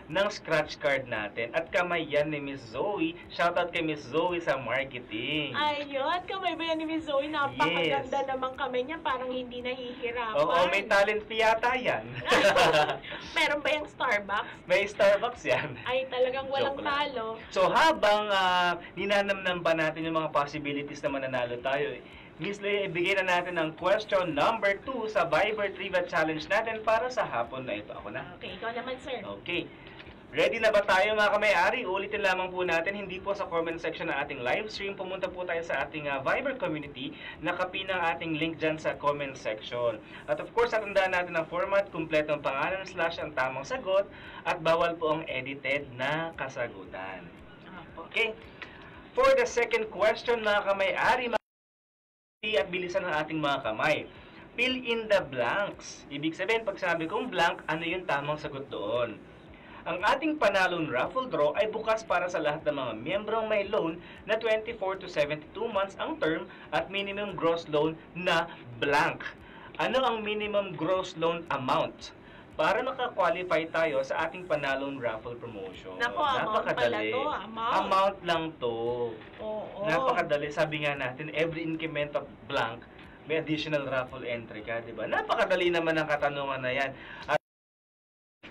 ng scratch card natin. At kamay yan ni Miss Zoe. Shoutout kay Miss Zoe sa marketing. Ayun, kamay ba yan ni Miss Zoe? Napakaganda naman kamay niya, parang hindi nahihirapan. Oo, may talent fee yata yan. Meron ba yung Starbucks? May Starbucks yan. Ay, talagang walang Joke lang. talo. So habang ninanamnam pa natin yung mga possibilities na mananalo tayo, Miss Leia, ibigay na natin ang question number 2 sa Viber Trivia Challenge natin para sa hapon na ito. Ako na? Okay, ikaw naman, sir. Okay. Ready na ba tayo mga kamay-ari? Ulitin lamang po natin, hindi po sa comment section ng ating live stream. Pumunta po tayo sa ating Viber community. Nakapin ang ating link dyan sa comment section. At of course, tatandaan natin ang format, kumpletong pangalan / ang tamang sagot, at bawal po ang edited na kasagutan. Okay? For the second question mga kamay-ari, at bilisan ng ating mga kamay. Fill in the blanks. Ibig sabihin, pag sabi kong blank, ano yung tamang sagot doon? Ang ating panalon raffle draw ay bukas para sa lahat ng mga miyembrong may loan na 24 to 72 months ang term at minimum gross loan na blank. Ano ang minimum gross loan amount? Para makakwalify tayo sa ating panalon raffle promotion. Naku, amount pala to, amount. Amount lang to. Oo. Napakadali. Sabi nga natin, every increment of blank, may additional raffle entry ka, di ba? Napakadali naman ang katanungan na yan.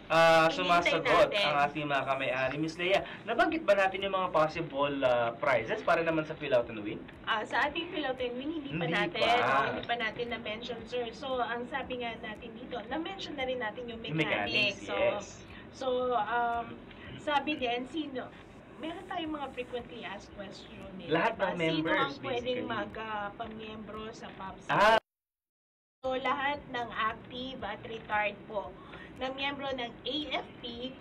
At sumasagot natin ang ating mga kamay-ari. Miss Leia, nabanggit ba natin yung mga possible prizes para naman sa Fill Out and Win? Sa ating Fill Out and Win, hindi pa hindi pa natin na-mention, sir. So, ang sabi nga natin dito, na-mention na rin natin yung mechanics. Yes. So, sabi din, meron tayong mga frequently asked question. Lahat ng members, Sino ang pwedeng basically. magpamiyembro sa PopSipic? So, lahat ng active at retired po na miyembro ng AFP,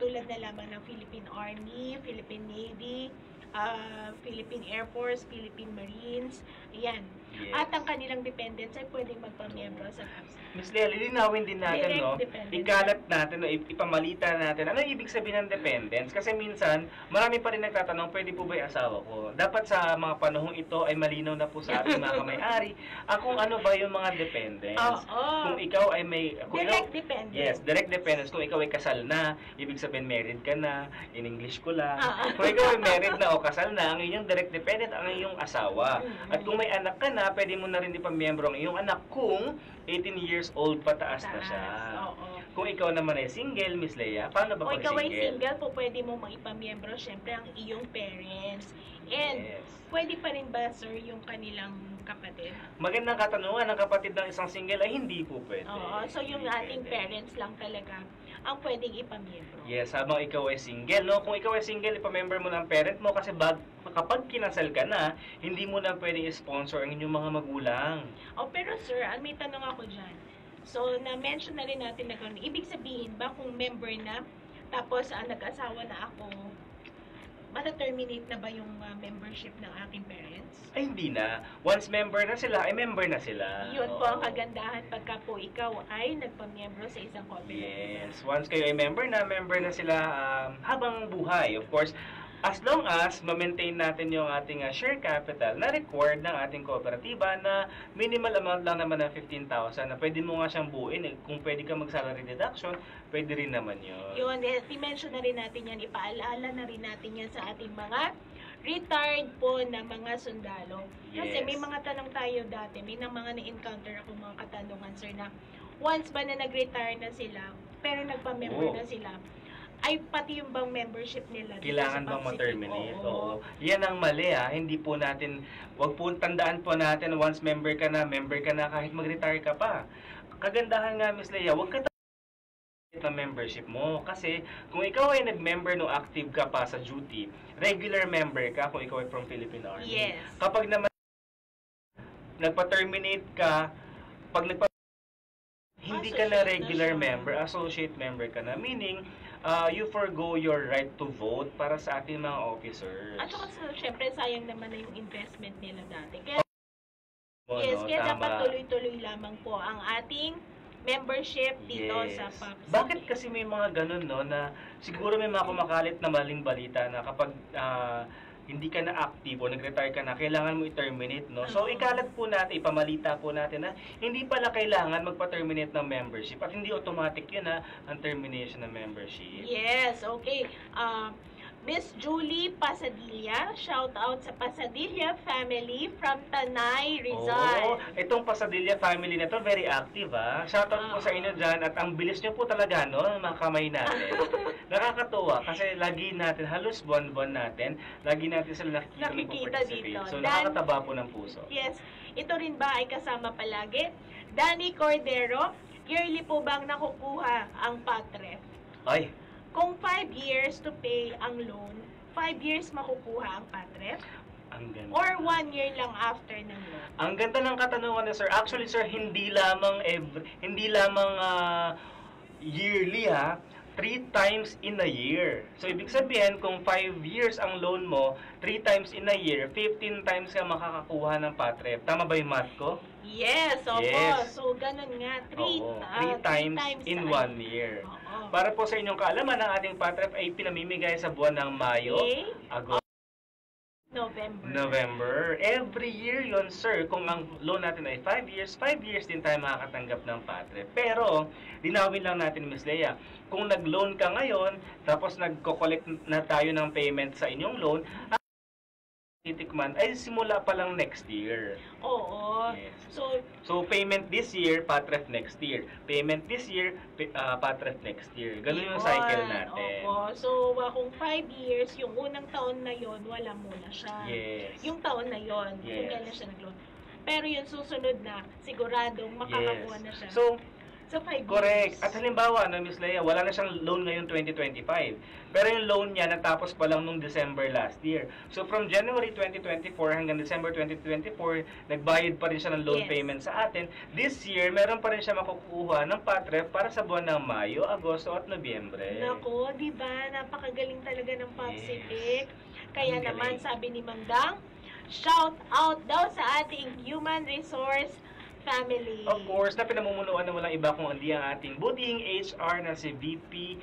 tulad na lamang ng Philippine Army, Philippine Navy, Philippine Air Force, Philippine Marines, ayan. Yes. At ang kanilang dependents ay pwedeng magpamiyembro sa PopSipic. Miss Leia, lilinawin din natin, Direct no? dependence. Ikalat natin, no? Ipamalita natin. Ano ibig sabihin ng dependence? Kasi minsan, marami pa rin nagtatanong, pwede po ba yung asawa ko? Dapat sa mga panahong ito ay malinaw na po sa ating mga kamay-ari kung ano ba yung mga dependence. Kung ikaw ay may... Direct dependence. Yes, direct dependence. Kung ikaw ay kasal na, ibig sabihin married ka na, in English ko lang. Kung ikaw ay married na o kasal na, ang inyong direct dependent ang iyong asawa. At kung may anak ka na, pwede mo na rin ipamiyembro ang iyong anak kung 18 years old pataas na siya. Kung ikaw naman ay single, Miss Leia, paano ba Kung pag ikaw ay single? single po, pwede mo maipamiyembro syempre ang iyong parents. And Yes. pwede pa rin ba, sir, yung kanilang kapatid? Magandang katanungan, ang kapatid ng isang single ay hindi po pwede. Oo, so yung Hindi ating pwede. parents lang talaga ang pwedeng ipamiyembro. Yes, habang ikaw ay single, no? Kung ikaw ay single, ipamember mo ng parent mo kasi kapag kinasal ka na, hindi mo na pwedeng sponsor ang inyong mga magulang. Pero sir, may tanong ako dyan. So, na-mention na rin natin na ganun. Ibig sabihin ba kung member na, tapos nag-asawa na ako, mata-terminate na ba yung membership ng aking parents? Ay, hindi na. Once member na sila, ay member na sila. Yun po Oo. ang kagandahan pagka po ikaw ay nagpamiyembro sa isang cooperative. Yes. Once kayo ay member na sila habang buhay. Of course, as long as ma-maintain natin yung ating share capital na required ng ating kooperatiba na minimal amount lang naman ng 15,000 na pwede mo nga siyang buuin. Kung pwede ka mag-salary deduction, pwede rin naman yun. Yun, i-mention na rin natin yan, ipaalala na rin natin yan sa ating mga retired po na mga sundalo. Kasi Yes. may mga tanong tayo dati, may mga na-encounter ako mga katanungan, sir, na once ba na nag-retire na sila, pero nagpa-member Oo. na sila, ay pati yung bang membership nila dito Kailangan sa bang PAGCITIC? ma-terminate? Oo. Oo. Yan ang mali Hindi po natin, wag po tandaan po natin once member ka na kahit mag-retire ka pa. Kagandahan nga, Miss Leia, wag ka ng membership mo. Kasi kung ikaw ay nag-member no active ka pa sa duty, regular member ka kung ikaw ay from Philippine Army. Yes. Kapag naman nagpa-terminate ka, pag hindi ka na Associate na regular siya. member, associate member ka na, meaning you forgo your right to vote para sa ating mga officers. At saka, syempre, sayang naman na yung investment nila dati. Kaya, Oo, yes, no? kaya Tama. dapat tuloy-tuloy lamang po ang ating membership dito sa Yes. PAGCITIC. Bakit kasi may mga ganun, no, na siguro may mga kumakalit na maling balita na kapag hindi ka na active o nag-retire ka na, kailangan mo i-terminate, no? So, Oo. ikalat po natin, ipamalita po natin na hindi pala kailangan magpa-terminate ng membership at hindi automatic yun, ang termination ng membership. Yes, okay. Miss Julie Pasadilla, shout out sa Pasadilla family from Tanay, Rizal. Oo, itong Pasadilla family na to, very active, Shoutout po sa inyo dyan at ang bilis nyo po talaga, no, mga kamay natin. Nakakatuwa kasi lagi natin, halos buwan-buwan natin, lagi natin sila Nakikita nagpo-participate. dito. So, Dan- nakakataba po ng puso. Yes, ito rin ba ay kasama palagi? Danny Cordero, yearly po bang nakukuha ang PATREF? Ay, Kung 5 years to pay ang loan, 5 years makukuha ang PATREF? ang ganda. Or 1 year lang after ng loan? Ang ganda ng katanungan ni sir. Actually, sir, hindi lamang yearly, 3 times in a year. So, ibig sabihin, kung 5 years ang loan mo, 3 times in a year, 15 times ka makakakuha ng PATREF. Tama ba yung math ko? Yes, opo. Yes. So, ganun nga. 3 Oo, 3 times in 1 year. Oo. Para po sa inyong kaalaman, ang ating PATREF ay pinamimigay sa buwan ng Mayo, May, Agosto, November. Every year yon, sir. Kung ang loan natin ay 5 years din tayo makakatanggap ng PATREF. Pero, linawin lang natin, Miss Leia, kung nag-loan ka ngayon, tapos nagko-collect na tayo ng payment sa inyong loan, ang titikman ay simula pa lang next year. Oo. Yes. So, So, payment this year, PATREF next year. Payment this year, PATREF next year. Ganun yung cycle yun. natin. Opo. So, kung 5 years, yung unang taon na yon wala muna siya. Yes. Yung taon na yon kung Yes. kailan siya nag-loan. Pero yung susunod na, siguradong makakakuha na siya. So, sa 5 correct. years. At halimbawa, Miss Leia, wala na siyang loan ngayon 2025. Pero yung loan niya natapos pa lang nung December last year. So from January 2024 hanggang December 2024, nagbayad pa rin siya ng loan Yes. payment sa atin. This year, meron pa rin siya makukuha ng PATREF para sa buwan ng Mayo, Agosto at Nobyembre. Nako, di ba? Napakagaling talaga ng PAGCITIC. Kaya Ang naman, galing. sabi ni Mandang, shout out daw sa ating human resource family. Of course, na pinamumunuan na walang iba kung hindi ang ating butihing HR na si VP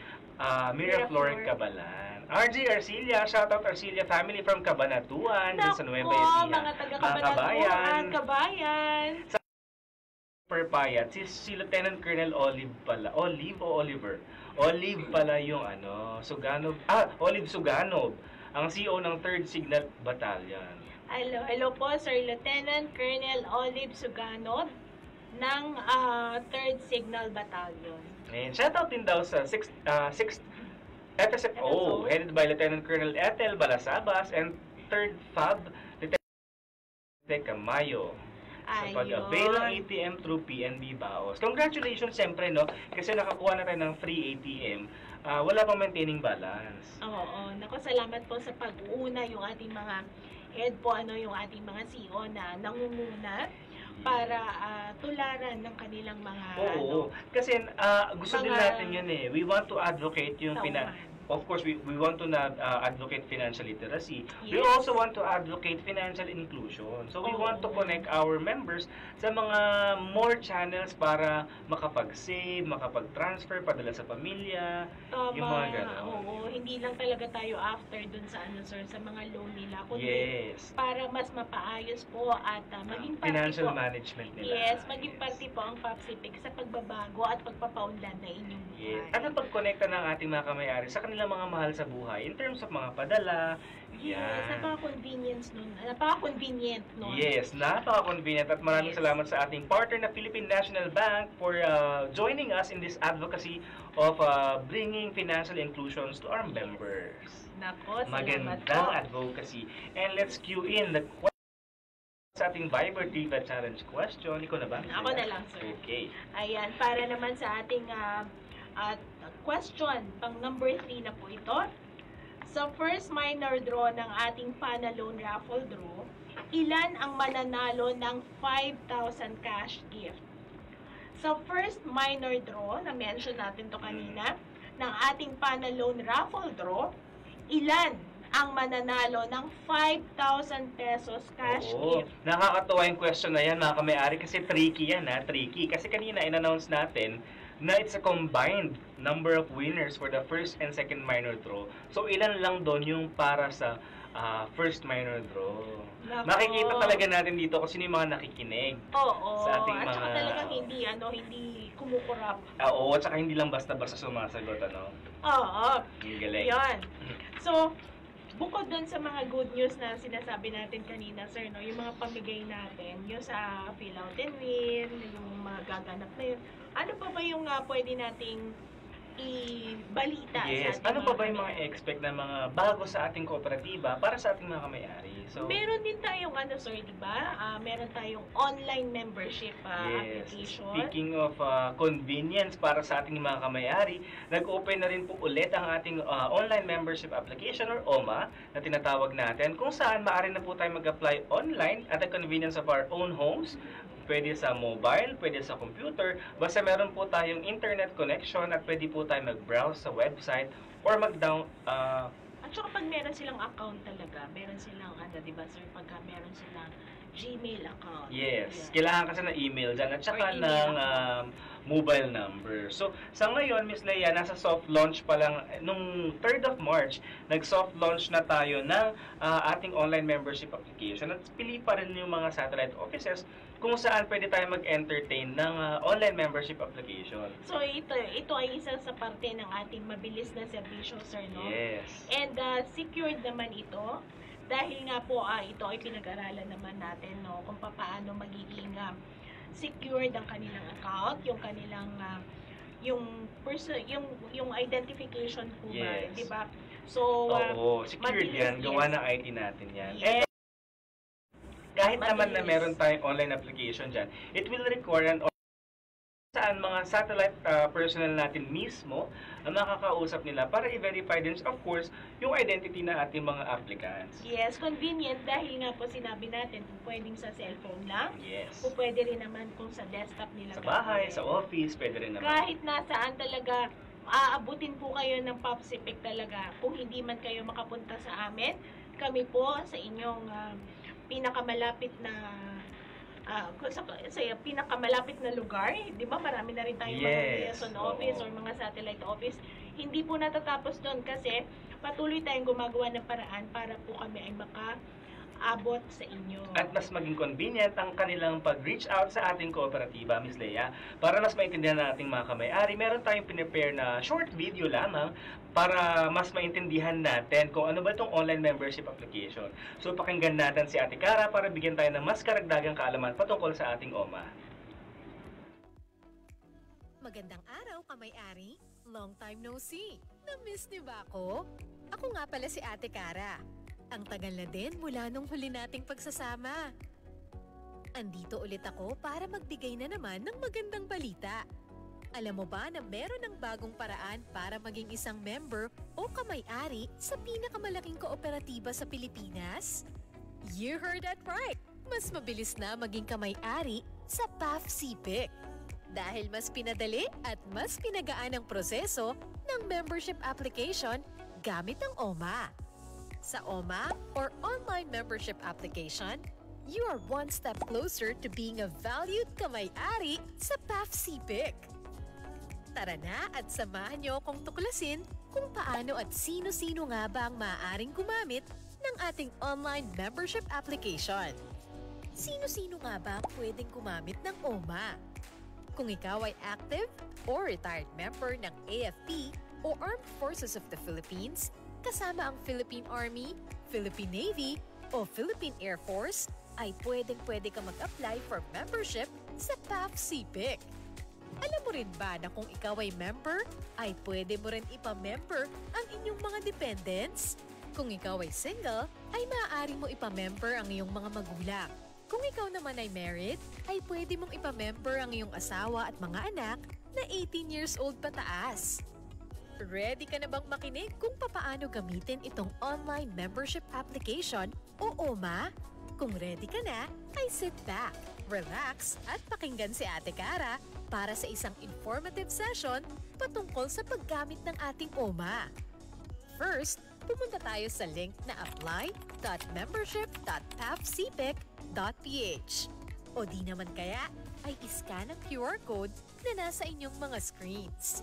Miraflor Miraflor. Cabalan. RJ Arcilia, shoutout Arcilia family from Cabanatuan, dyan sa Nueva Ecija. mga taga-Kabanatuan, kabayan. Perpayat, si Lieutenant Colonel Olive pala. Olive pala yung Suganov. Olive Suganov, ang CEO ng 3rd Signal Battalion. Hello po, Sir Lieutenant Colonel Olive Suganov ng 3rd Signal Battalion. And shoutout din daw sa 6th FSFO, headed by Lieutenant Colonel Ethel Balasabas and 3rd FAB, Lieutenant Camayo. Sa pag-avail ng ATM through PNB Baos. Congratulations siyempre, no? Kasi nakakuha na tayo ng free ATM. Wala pang maintaining balance. Oo, nako, salamat po sa pag-una yung ating mga head po, yung ating mga CEO na nangunguna para tularan ng kanilang mga Oo. Kasi gusto din mga natin yun eh. We want to advocate yung tauhan. of course, we want to advocate financial literacy. We Yes. also want to advocate financial inclusion. So we want to connect our members sa mga more channels para makapag-save, makapag-transfer, padala sa pamilya, Tama. yung mga gano'n. Oo, hindi lang talaga tayo after dun sa ano sir, sa mga loan nila, kundi Yes. para mas mapaayos po at maging parte Financial po. management nila. Yes, maging parte po ang PopCPIC sa pagbabago at pagpapaunlad na inyong buhay. Yes. At ang pagkonekta ng ating mga kamay-ari sa kanilang mga mahal sa buhay in terms of mga padala. Yes, Yan. napaka-convenient nun. Yes, napaka-convenient at maraming Yes. salamat sa ating partner na Philippine National Bank for joining us in this advocacy of bringing financial inclusions to our members. Nako, salamat Magandang po. advocacy. And let's cue in the sa ating Viber Diva Challenge question. Ikaw na ba? Ako na lang, sir. Okay. Ayan, para naman sa ating question, pang number 3 na po ito. Sa first minor draw ng ating Panalone raffle draw, ilan ang mananalo ng 5,000 cash gift? Sa first minor draw, na-mention natin to kanina, ng ating Panalone raffle draw, ilan ang mananalo ng 5,000 pesos cash Oo. gift? Nakakatuwa yung question na yan, mga kamay-ari, kasi tricky yan, ha? Tricky. Kasi kanina, in-announce natin na it's a combined number of winners for the first and second minor draw. So, ilan lang doon yung para sa first minor draw. Nako. Makikita talaga natin dito kung sino yung mga nakikinig. Oo, Sa ating at saka mga- talagang hindi kumukurap. Oo, at saka hindi lang basta-basta sumasagot, ano? Oo, Yung galing. yan. So, bukod dun sa mga good news na sinasabi natin kanina, sir, no, yung mga pamigay natin, yung sa Fill Out and Win, yung mga gaganap na yun, ano pa ba yung pwede nating ibalita Yes. sa ating Ano pa ba yung mga kamay-ari? expect na mga bago sa ating kooperatiba para sa ating mga kamay-ari? So, Meron din tayong sir, di ba? Meron tayong online membership yes. application. Speaking of convenience para sa ating mga kamay-ari, nag-open na rin po ulit ang ating online membership application or OMA na tinatawag natin, kung saan maaari na po tayo mag-apply online at the convenience of our own homes. Pwede sa mobile, pwede sa computer, basta meron po tayong internet connection at pwede po tayo mag-browse sa website or mag-down At saka pag meron silang account talaga, meron silang, di ba sir, pagka meron silang Gmail account. Yes, Yan. kailangan kasi ng email dyan at saka Or email ng mobile number. So, sa ngayon, Miss Leia, nasa soft launch pa lang, nung 3rd of March, nag-soft launch na tayo ng ating online membership application at pili pa rin yung mga satellite offices kung saan pwede tayo mag-entertain ng online membership application. So ito ay isa sa parte ng ating mabilis na serbisyo, sir, no? Yes. And secured naman ito dahil nga po ito ay pinag-aralan naman natin, no, kung paano magiging secured ang kanilang account, yung kanilang yung identification po ba, Yes. 'di ba? So Oo, secured mabilis, yan. Gawa yes. ng IT natin yan. Yes. Kahit naman na Mabilis. meron tayong online application dyan, it will require an saan mga satellite personnel natin mismo ang makakausap nila para i-verify din, of course, yung identity ng ating mga applicants. Yes, convenient dahil nga po sinabi natin kung pwedeng sa cellphone lang, Yes. o pwede rin naman kung sa desktop nila. Sa bahay, gagawin. sa office, pwede rin naman. Kahit nasaan talaga, aabutin po kayo ng PopCPIC talaga. Kung hindi man kayo makapunta sa amin, kami po sa inyong pinakamalapit na sa pinakamalapit na lugar, di ba? Marami na rin tayong mga Yes, liaison office oo. or mga satellite office. Hindi po natatapos doon kasi patuloy tayong gumagawa ng paraan para po kami ay makaabot sa inyo. At mas maging convenient ang kanilang pag-reach out sa ating kooperatiba, Miss Leia. Para mas maintindihan ng ating mga kamay-ari, meron tayong pinprepare na short video lamang para mas maintindihan natin kung ano ba itong online membership application. So, pakinggan natin si Ate Cara para bigyan tayo ng mas karagdagang kaalaman patungkol sa ating OMA. Magandang araw, kamay-ari. Long time no see. Na-miss niyo ba ako? Ako nga pala si Ate Cara. Ang tagal na din mula nung huli nating pagsasama. Andito ulit ako para magbigay na naman ng magandang balita. Alam mo ba na meron ng bagong paraan para maging isang member o kamay-ari sa pinakamalaking kooperatiba sa Pilipinas? You heard that right! Mas mabilis na maging kamay-ari sa PAFCPIC. Dahil mas pinadali at mas pinagaan ang proseso ng membership application gamit ang OMA. Sa OMA or Online Membership Application, you are one step closer to being a valued kamay-ari sa PAF CPIC. Tara na at samahan niyo akong tuklasin kung paano at sino-sino nga ba ang maaaring gumamit ng ating online membership application. Sino-sino nga ba ang pwedeng gumamit ng OMA? Kung ikaw ay active or retired member ng AFP o Armed Forces of the Philippines, kasama ang Philippine Army, Philippine Navy o Philippine Air Force, ay pwede ka mag-apply for membership sa PAF CPIC. Alam mo rin ba na kung ikaw ay member, ay pwede mo rin ipamember ang inyong mga dependents? Kung ikaw ay single, ay maaari mo ipamember ang iyong mga magulang. Kung ikaw naman ay married, ay pwede mong ipamember ang iyong asawa at mga anak na 18 years old pataas. Ready ka na bang makinig kung papaano gamitin itong online membership application o OMA? Kung ready ka na, ay sit back, relax at pakinggan si Ate Cara para sa isang informative session patungkol sa paggamit ng ating OMA. First, pumunta tayo sa link na apply.membership.pafcpic.ph o di naman kaya ay iscan ang QR code na nasa inyong mga screens.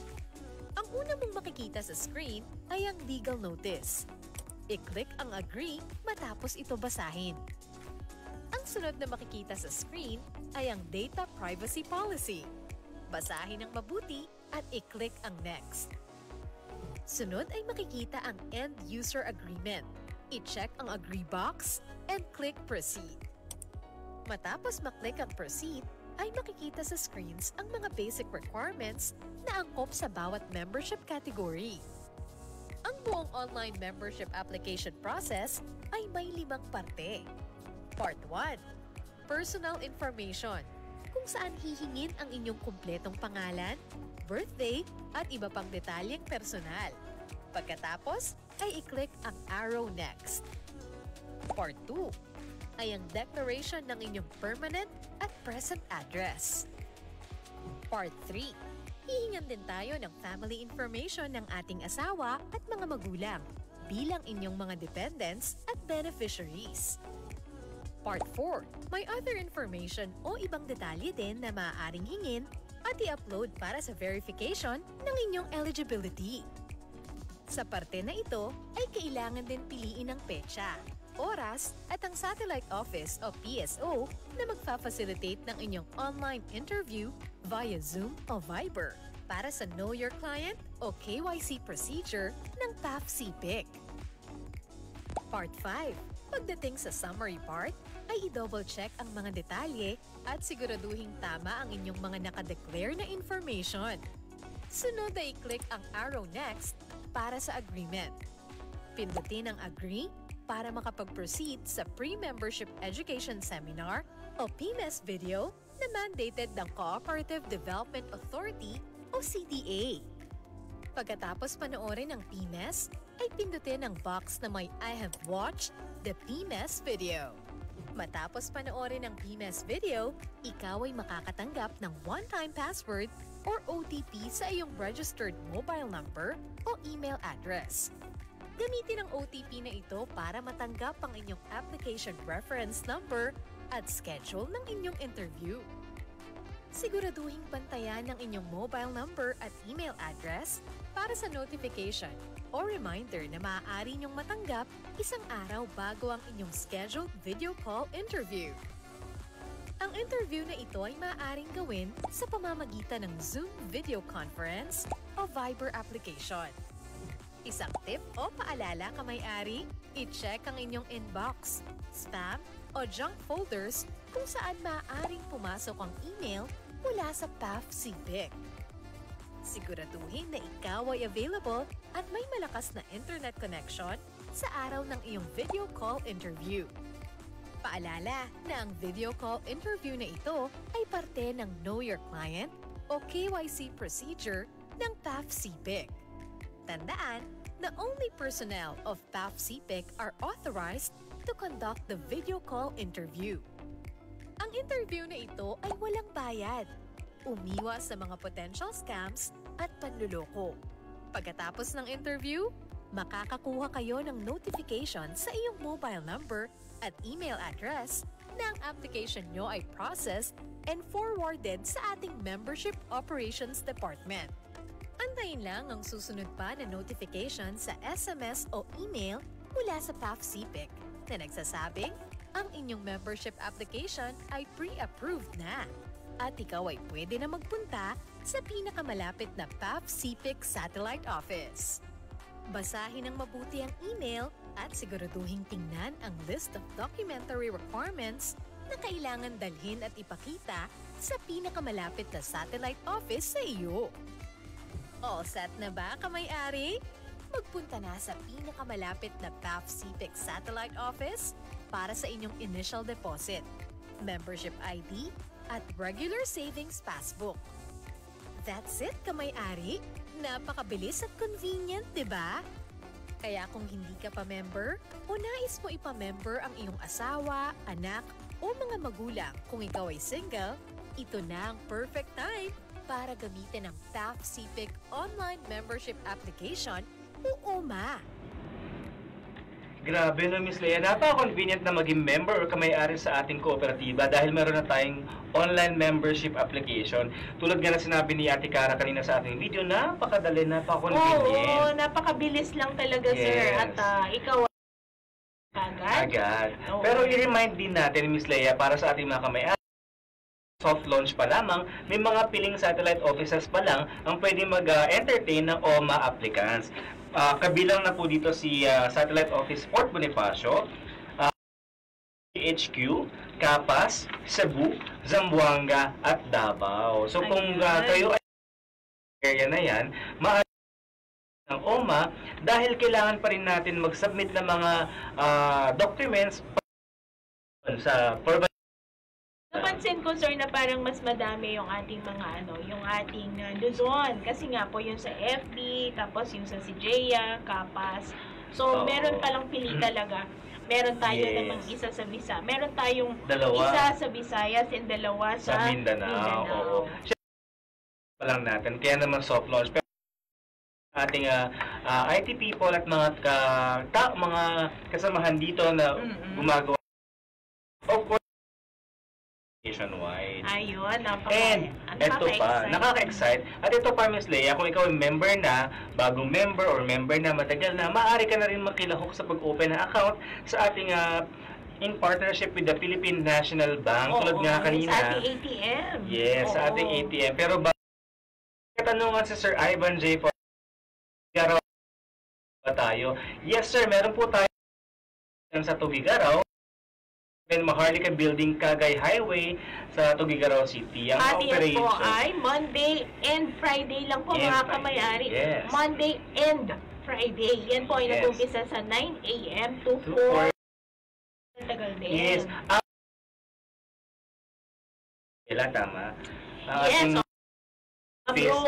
Ang una mong makikita sa screen ay ang legal notice. I-click ang agree matapos ito basahin. Ang sunod na makikita sa screen ay ang data privacy policy. Basahin ng mabuti at i-click ang next. Sunod ay makikita ang end user agreement. I-check ang agree box and click proceed. Matapos maklik ang proceed, ay makikita sa screens ang mga basic requirements na angkop sa bawat membership category. Ang buong online membership application process ay may 5 parte. Part 1, personal information, kung saan hihingin ang inyong kumpletong pangalan, birthday, at iba pang detalyeng personal. Pagkatapos, ay i-click ang arrow next. Part 2 ay ang declaration ng inyong permanent at present address. Part 3, hihingan din tayo ng family information ng ating asawa at mga magulang bilang inyong mga dependents at beneficiaries. Part 4, may other information o ibang detalye din na maaaring hingin at i-upload para sa verification ng inyong eligibility. Sa parte na ito ay kailangan din piliin ang petsa, oras at ang satellite office o PSO na magfa-facilitate ng inyong online interview via Zoom o Viber para sa Know Your Client o KYC procedure ng PAF CPIC. Part 5, pagdating sa summary part, ay i-double check ang mga detalye at siguraduhing tama ang inyong mga nakadeclare na information. Sunod ay i-click ang arrow next para sa agreement. Pindutin ang agree para makapag-proceed sa Pre-Membership Education Seminar o PMES video na mandated ng Cooperative Development Authority o CDA. Pagkatapos panoorin ang PMES, ay pindutin ang box na may I have watched the PMES video. Matapos panoorin ang PMES video, ikaw ay makakatanggap ng one-time password or OTP sa iyong registered mobile number o email address. Gamitin ang OTP na ito para matanggap ang inyong application reference number at schedule ng inyong interview. Siguraduhing bantayan ang inyong mobile number at email address para sa notification o reminder na maaari niyong matanggap isang araw bago ang inyong scheduled video call interview. Ang interview na ito ay maaaring gawin sa pamamagitan ng Zoom video conference o Viber application. Isang tip o paalala kamay-ari, i-check ang inyong inbox, spam o junk folders kung saan maaaring pumasok ang email mula sa PAF CPIC. Siguraduhin na ikaw ay available at may malakas na internet connection sa araw ng iyong video call interview. Paalala na ang video call interview na ito ay parte ng Know Your Client o KYC procedure ng PAF CPIC. Tandaan na only personnel of PAF CPIC are authorized to conduct the video call interview. Ang interview na ito ay walang bayad. Umiwas sa mga potential scams at panluloko. Pagkatapos ng interview, makakakuha kayo ng notification sa iyong mobile number at email address na ang application nyo ay processed and forwarded sa ating Membership Operations Department. Antayin lang ang susunod pa na notification sa SMS o email mula sa PAF-CPIC na nagsasabing ang inyong membership application ay pre-approved na at ikaw ay pwede na magpunta sa pinakamalapit na PAF-CPIC Satellite Office. Basahin ng mabuti ang email at siguraduhing tingnan ang list of documentary requirements na kailangan dalhin at ipakita sa pinakamalapit na satellite office sa iyo. All set na ba, kamay-ari? Magpunta na sa pinakamalapit na PAF-CPIC Satellite Office para sa inyong initial deposit, membership ID, at regular savings passbook. That's it, kamay-ari. Napakabilis at convenient, di ba? Kaya kung hindi ka pa member o nais mo ipa-member ang iyong asawa, anak, o mga magulang kung ikaw ay single, ito na ang perfect time para gamitin ang PAF-CPIC Online Membership Application o OMA. Grabe no, Miss Leia. Napaka-convenient na maging member or kamay-ari sa ating kooperatiba dahil meron na tayong online membership application. Tulad nga na sinabi ni Ate Cara kanina sa ating video, napakadali, napaka-convenient. Oo, napakabilis lang talaga, sir. At ikaw agad. Oo. Pero i-remind din natin, Miss Leia, para sa ating mga kamay-ari, soft launch pa lamang, may mga piling satellite offices pa lang ang pwede mag-entertain ng OMA applicants. Kabilang na po dito si Satellite Office Port Bonifacio, HQ, Capas, Cebu, Zamboanga, at Davao. So kung kayo ay area na yan, maaari ng OMA dahil kailangan pa rin natin mag-submit ng mga documents sa napansin ko, sir, na parang mas madami yung ating mga yung ating Luzon. Kasi nga po yung sa FB, tapos yung sa CJA, Capas. So, meron palang pili talaga. Meron tayo namang isa sa Visayas. Meron tayong isa sa Visayas and dalawa sa Mindanao. Oo. Pa lang natin. Kaya naman soft launch. Pero ating IT people at mga mga kasamahan dito na gumagawa. Of course, nationwide. Ayun, and ito pa, nakaka-excite. At ito pa, Miss Leia, kung ikaw ay member na, bagong member or member na matagal na, maaari ka na rin makilahok sa pag-open ng account sa ating in partnership with the Philippine National Bank. Tulad nga kanina. Sa ating ATM. Yes, sa ating ATM. Pero katanungan sa Sir Ivan J. po, ba tayo? Yes, sir. Meron po tayo sa Tugigaraw. Maharlika Building, Cagay Highway sa Tugigaraw City. Ang operation po ay Monday and Friday lang po, mga kamay-ari. Yes. Monday and Friday. Yan po ay nag-umpisa sa 9 a.m. to 4. Tagal din. Yes. Tama. Yes.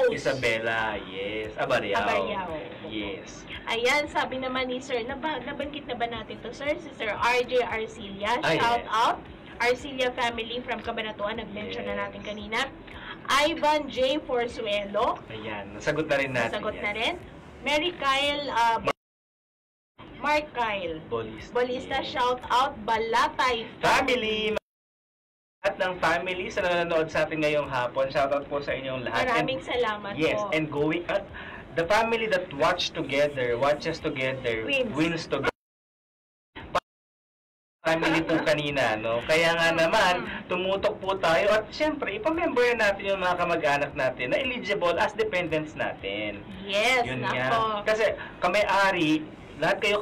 Isabela. Yes. Abariao. Yes. Ayan, sabi naman ni Sir, nabanggit na ba natin to, Sir? Si Sir RJ Arcilia. Shout out. Arcilia family from Cabanatuan. Nag-mention na natin kanina. Ivan J. Forzuelo. Ayan, nasagot na rin natin. Nasagot na rin. Mary Kyle, Mark Kyle. Bolista. Shout out. Balatay family. At ng family sa nanonood sa atin ngayong hapon. Shout out po sa inyong lahat. Maraming salamat po. Yes, and going at the family that watches together, wins together. Family po kanina, no? Kaya nga naman, tumutok po tayo at syempre, ipamember natin yung mga kamag-anak natin na eligible as dependents natin. Yes, yun nako. nga. Kasi kamay-ari, lahat kayo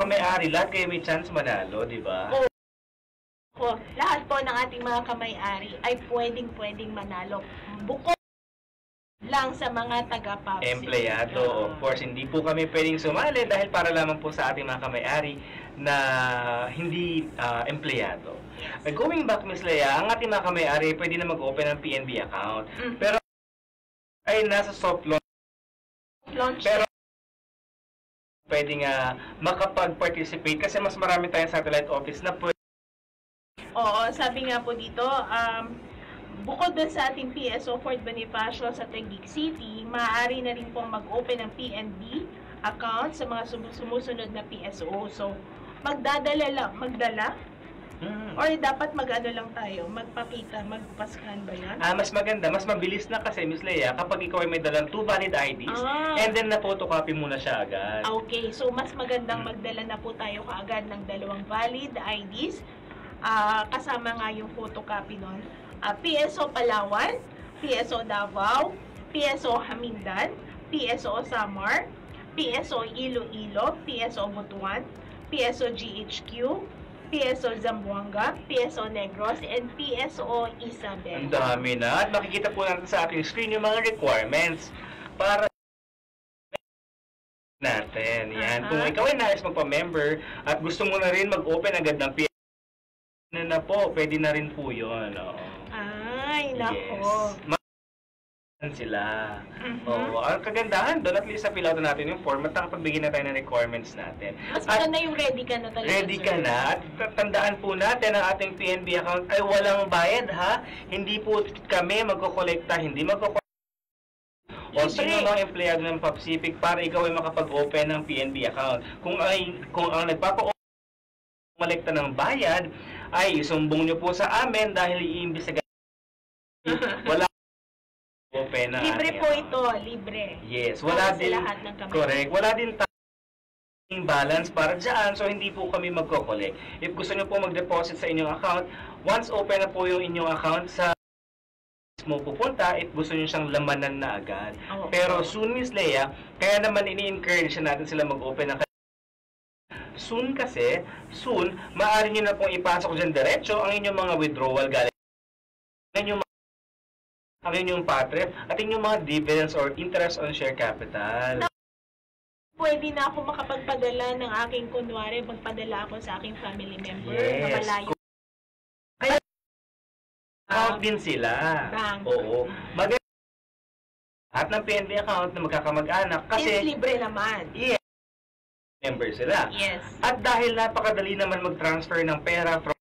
may chance manalo, di ba? Lahat po ng ating mga kamay-ari ay pwedeng manalo. Bukod lang sa mga taga-PAF. Empleyado, of course. Hindi po kami pwedeng sumali dahil para lamang po sa ating mga kamay-ari na hindi empleyado. Going back, Miss Leia, ang ating mga kamay-ari pwede na mag-open ng PNB account. Pero ay nasa soft launch. Pero pwede nga makapag-participate kasi mas marami tayong satellite office na pwede. Oo, sabi nga po dito, bukod dun sa ating PSO Fort Bonifacio sa Taguig City, maaari na rin pong mag-open ng PNB account sa mga sumusunod na PSO. So, magdala? Or dapat mag-ano lang tayo, magpakita, magpascan ba yan? Mas maganda, mas mabilis na kasi, Miss Leia, kapag ikaw ay may dalang 2 valid IDs, and then na-photocopy mo na siya agad. Okay, so mas magandang magdala na po tayo kaagad ng 2 valid IDs, kasama nga yung photocopy nun. PSO Palawan, PSO Davao, PSO Hamindan, PSO Samar, PSO Iloilo, PSO Butuan, PSO GHQ, PSO Zamboanga, PSO Negros, and PSO Isabela. Ang dami na. At makikita po natin sa ating screen yung mga requirements para natin. Yan. Kung ikaw ay nais magpa-member at gusto mo na rin mag-open agad ng PSO, na po, pwede na rin po yun. Ay, nako. Yes. Sila. Ang kagandahan doon, at least sa fill out na natin yung form at nakapagbigay na tayo ng requirements natin. Mas maganda yung ready ka na talaga. Ready ka na. At tandaan po natin ang ating PNB account ay walang bayad, ha? Hindi po kami magkokolekta, hindi magkokolekta. O sino mga empleyado ng Pacific para ikaw ay makapag-open ng PNB account. Kung ang nagpapa-open kolekta ng bayad, ay isumbong nyo po sa amin dahil iimbestigahan. Wala open na libre po ito, libre. Yes, wala din lahat ng kamay. Correct. Wala din tayong balance para diyan, so hindi po kami magko-collect. If gusto niyo po mag-deposit sa inyong account, once open na po yung inyong account sa mo pupunta, if gusto niyo siyang lamanan na agad. Pero soon, Miss Leia, kaya naman ini-encourage natin sila mag-open ng soon kasi, maaari niyo na pong ipasok diyan diretso ang inyong mga withdrawal galing ang inyong patrep at inyong mga dividends or interest on share capital. Pwede na ako makapagpadala ng aking, kunwari, magpadala ako sa aking family member na malayo. Kaya, account din sila. Bank. Oo. Maganda at ng PNB account na magkakamag-anak kasi libre naman. Yes. Member sila. Yes. At dahil napakadali naman mag-transfer ng pera from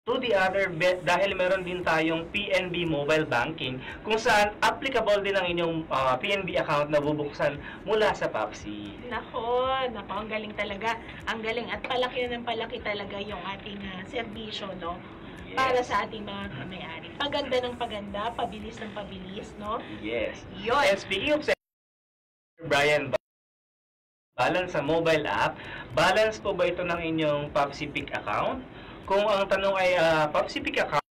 to the other, dahil meron din tayong PNB Mobile Banking kung saan applicable din ang inyong PNB account na bubuksan mula sa PAPSI. Nako, ang galing talaga. Ang galing at palaki na ng palaki talaga yung ating serbisyo, no? Yes. Para sa ating mga kamay-ari. Paganda ng paganda, pabilis ng pabilis, no? Yes. Yun. And speaking of Brian, balance sa mobile app, balance po ba ito ng inyong PAPSI Pick account? Kung ang tanong ay PAPSI Pick account,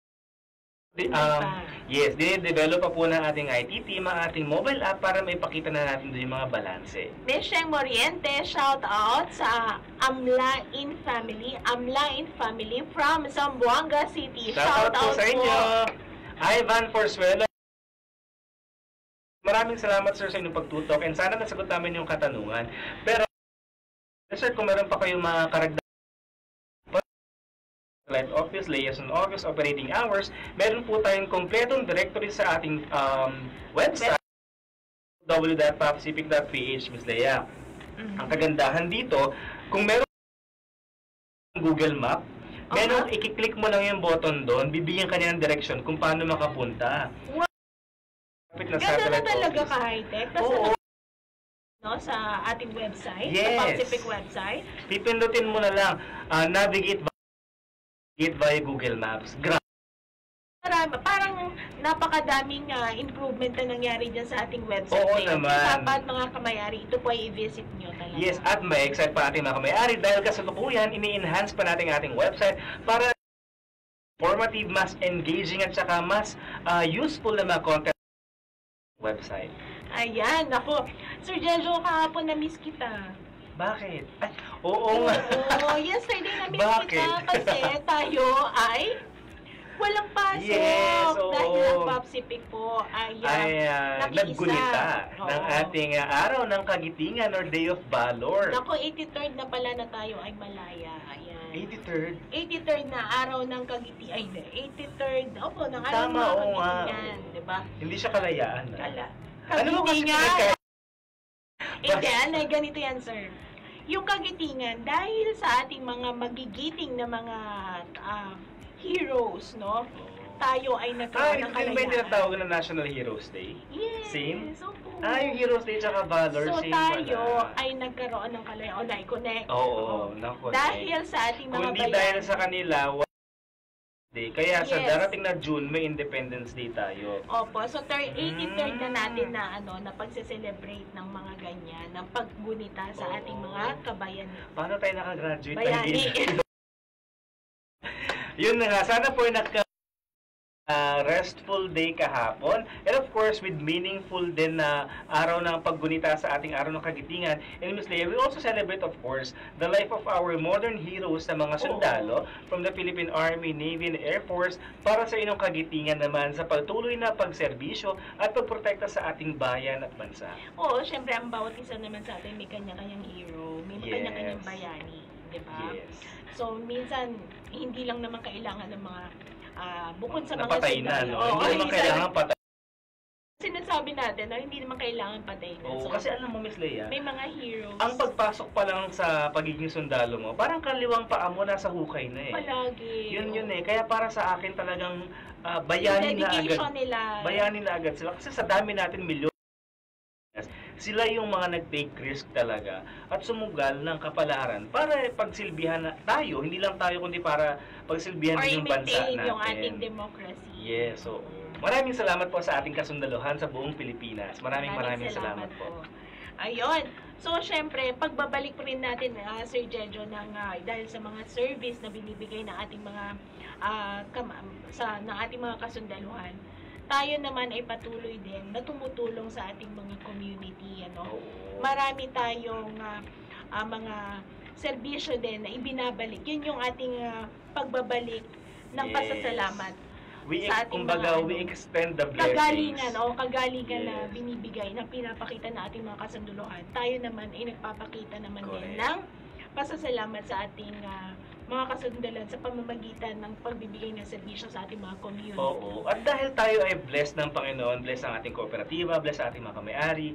yes, dine-develop pa po ng ating IT team ang ating mobile app para maipakita na natin doon yung mga balanse. Mesheng Moriente, shout out sa Amlain family from Zamboanga City. Shout out po sa inyo. Ivan Forsuelo. Maraming salamat sir sa inyong pagtutok and sana nasagot namin yung katanungan. Pero sir, kung meron pa kayong mga karagdagan office, liaison office, operating hours, meron po tayong kompletong directory sa ating website www.papcific.ph, Ms. Leia. Ang kagandahan dito, kung meron Google Map, meron i-click mo lang yung button doon, bibigyan ka niya ng direction kung paano makapunta. Ganda na talaga ka-high-tech. Oo. No, sa ating website, sa Pacific website. Pipindutin mo na lang, navigate via Google Maps. Parang napakadaming improvement na nangyari dyan sa ating website. Oo naman. Dapat mga kamay-ari, ito po ay i-visit nyo talaga. Yes, at may excite pa ating mga kamay-ari dahil kasalukuyan, ini-enhance pa natin ating website para informative, mas engaging at saka mas useful na mga content website. Ayan, ako. Sir Jejo, kahapon na-miss kita. Bakit? Ay, oo nga. Oo, yesterday na-miss kita kasi tayo ay walang pasok. Yes, dahil ang Pacific po ay naggunita ng ating araw ng kagitingan or Day of Valor. Naku, 83rd na pala na tayo ay malaya. Ayan. 83rd? 83rd na araw ng kagitingan. Ay, 83rd. Opo, ng araw Tama, ng kagitingan. Diba? Hindi siya kalayaan. Ano mo kasi pinagkaya? Hindi, ganito yan, sir. Yung kagitingan, dahil sa ating mga magigiting na mga heroes, no? tayo ay nagkaroon ng Ito yung ba yung kalayaan. tinatawag na National Heroes Day? Yes. Same? Opo. Yung Heroes Day tsaka Valor, So same tayo pala. ay nagkaroon ng kalayaan. O, na-connect. Oo, na-connect. Dahil sa ating mga Kundi bayan. dahil sa kanila, Day. Kaya sa Yes. darating na June, may Independence Day tayo. Opo, so 83rd na natin na na pagse-celebrate ng mga ganyan, ng paggunita sa Oo. ating mga kabayan. Paano tayo nakagraduate? Bayani. Yun na nga, sana po ay restful day kahapon. And of course, with meaningful din na araw ng paggunita sa ating araw ng kagitingan. And Ms. Leia, we also celebrate, of course, the life of our modern heroes na mga sundalo from the Philippine Army, Navy, and Air Force para sa inyong kagitingan naman sa patuloy na pagserbisyo at pagprotekta sa ating bayan at bansa. Oo, syempre ang bawat isa naman sa atin may kanya-kanyang hero, may Yes. kanya-kanyang bayani, 'di ba? Yes. So minsan hindi lang naman kailangan ng mga bukod sa mga Napatay na, no? Oo, Hindi naman minsan kailangan patay. sinasabi natin na hindi naman kailangan patay na. Oo, So, kasi alam mo, Ms. Leia, may mga heroes. ang pagpasok pa lang sa pagiging sundalo mo, parang kaliwang paa mo nasa hukay na eh. palagi. Yun eh. Kaya para sa akin talagang bayani na agad. Dedication nila. Bayani na agad sila. Kasi sa dami natin milyon, sila yung mga nag-take risk talaga at sumugal ng kapalaran para pagsilbihan na tayo, hindi lang tayo kundi para pagsilbihan Or din yung bansa i-maintain natin. yung ating democracy. Yes, so maraming salamat po sa ating kasundaluhan sa buong Pilipinas. Maraming salamat po. Ayun. So, syempre, pagbabalik rin natin, Sir Jejo, dahil sa mga service na binibigay ng ating mga ng ating mga kasundaluhan, tayo naman ay patuloy din na tumutulong sa ating mga community. Marami tayong mga serbisyo din na ibinabalik. Yun yung ating pagbabalik ng Yes. pasasalamat. We sa ating kumbaga, mga, we extend the blessings. Kagalingan na Yes. binibigay, na pinapakita na ating mga kasunduluhan. Tayo naman ay nagpapakita naman din Correct. ng pasasalamat sa ating mga kasundalan sa pamamagitan ng pagbibigay ng serbisyo sa ating mga community. Oo. At dahil tayo ay blessed ng Panginoon, blessed ang ating kooperatiba, blessed ang ating mga kamay-ari,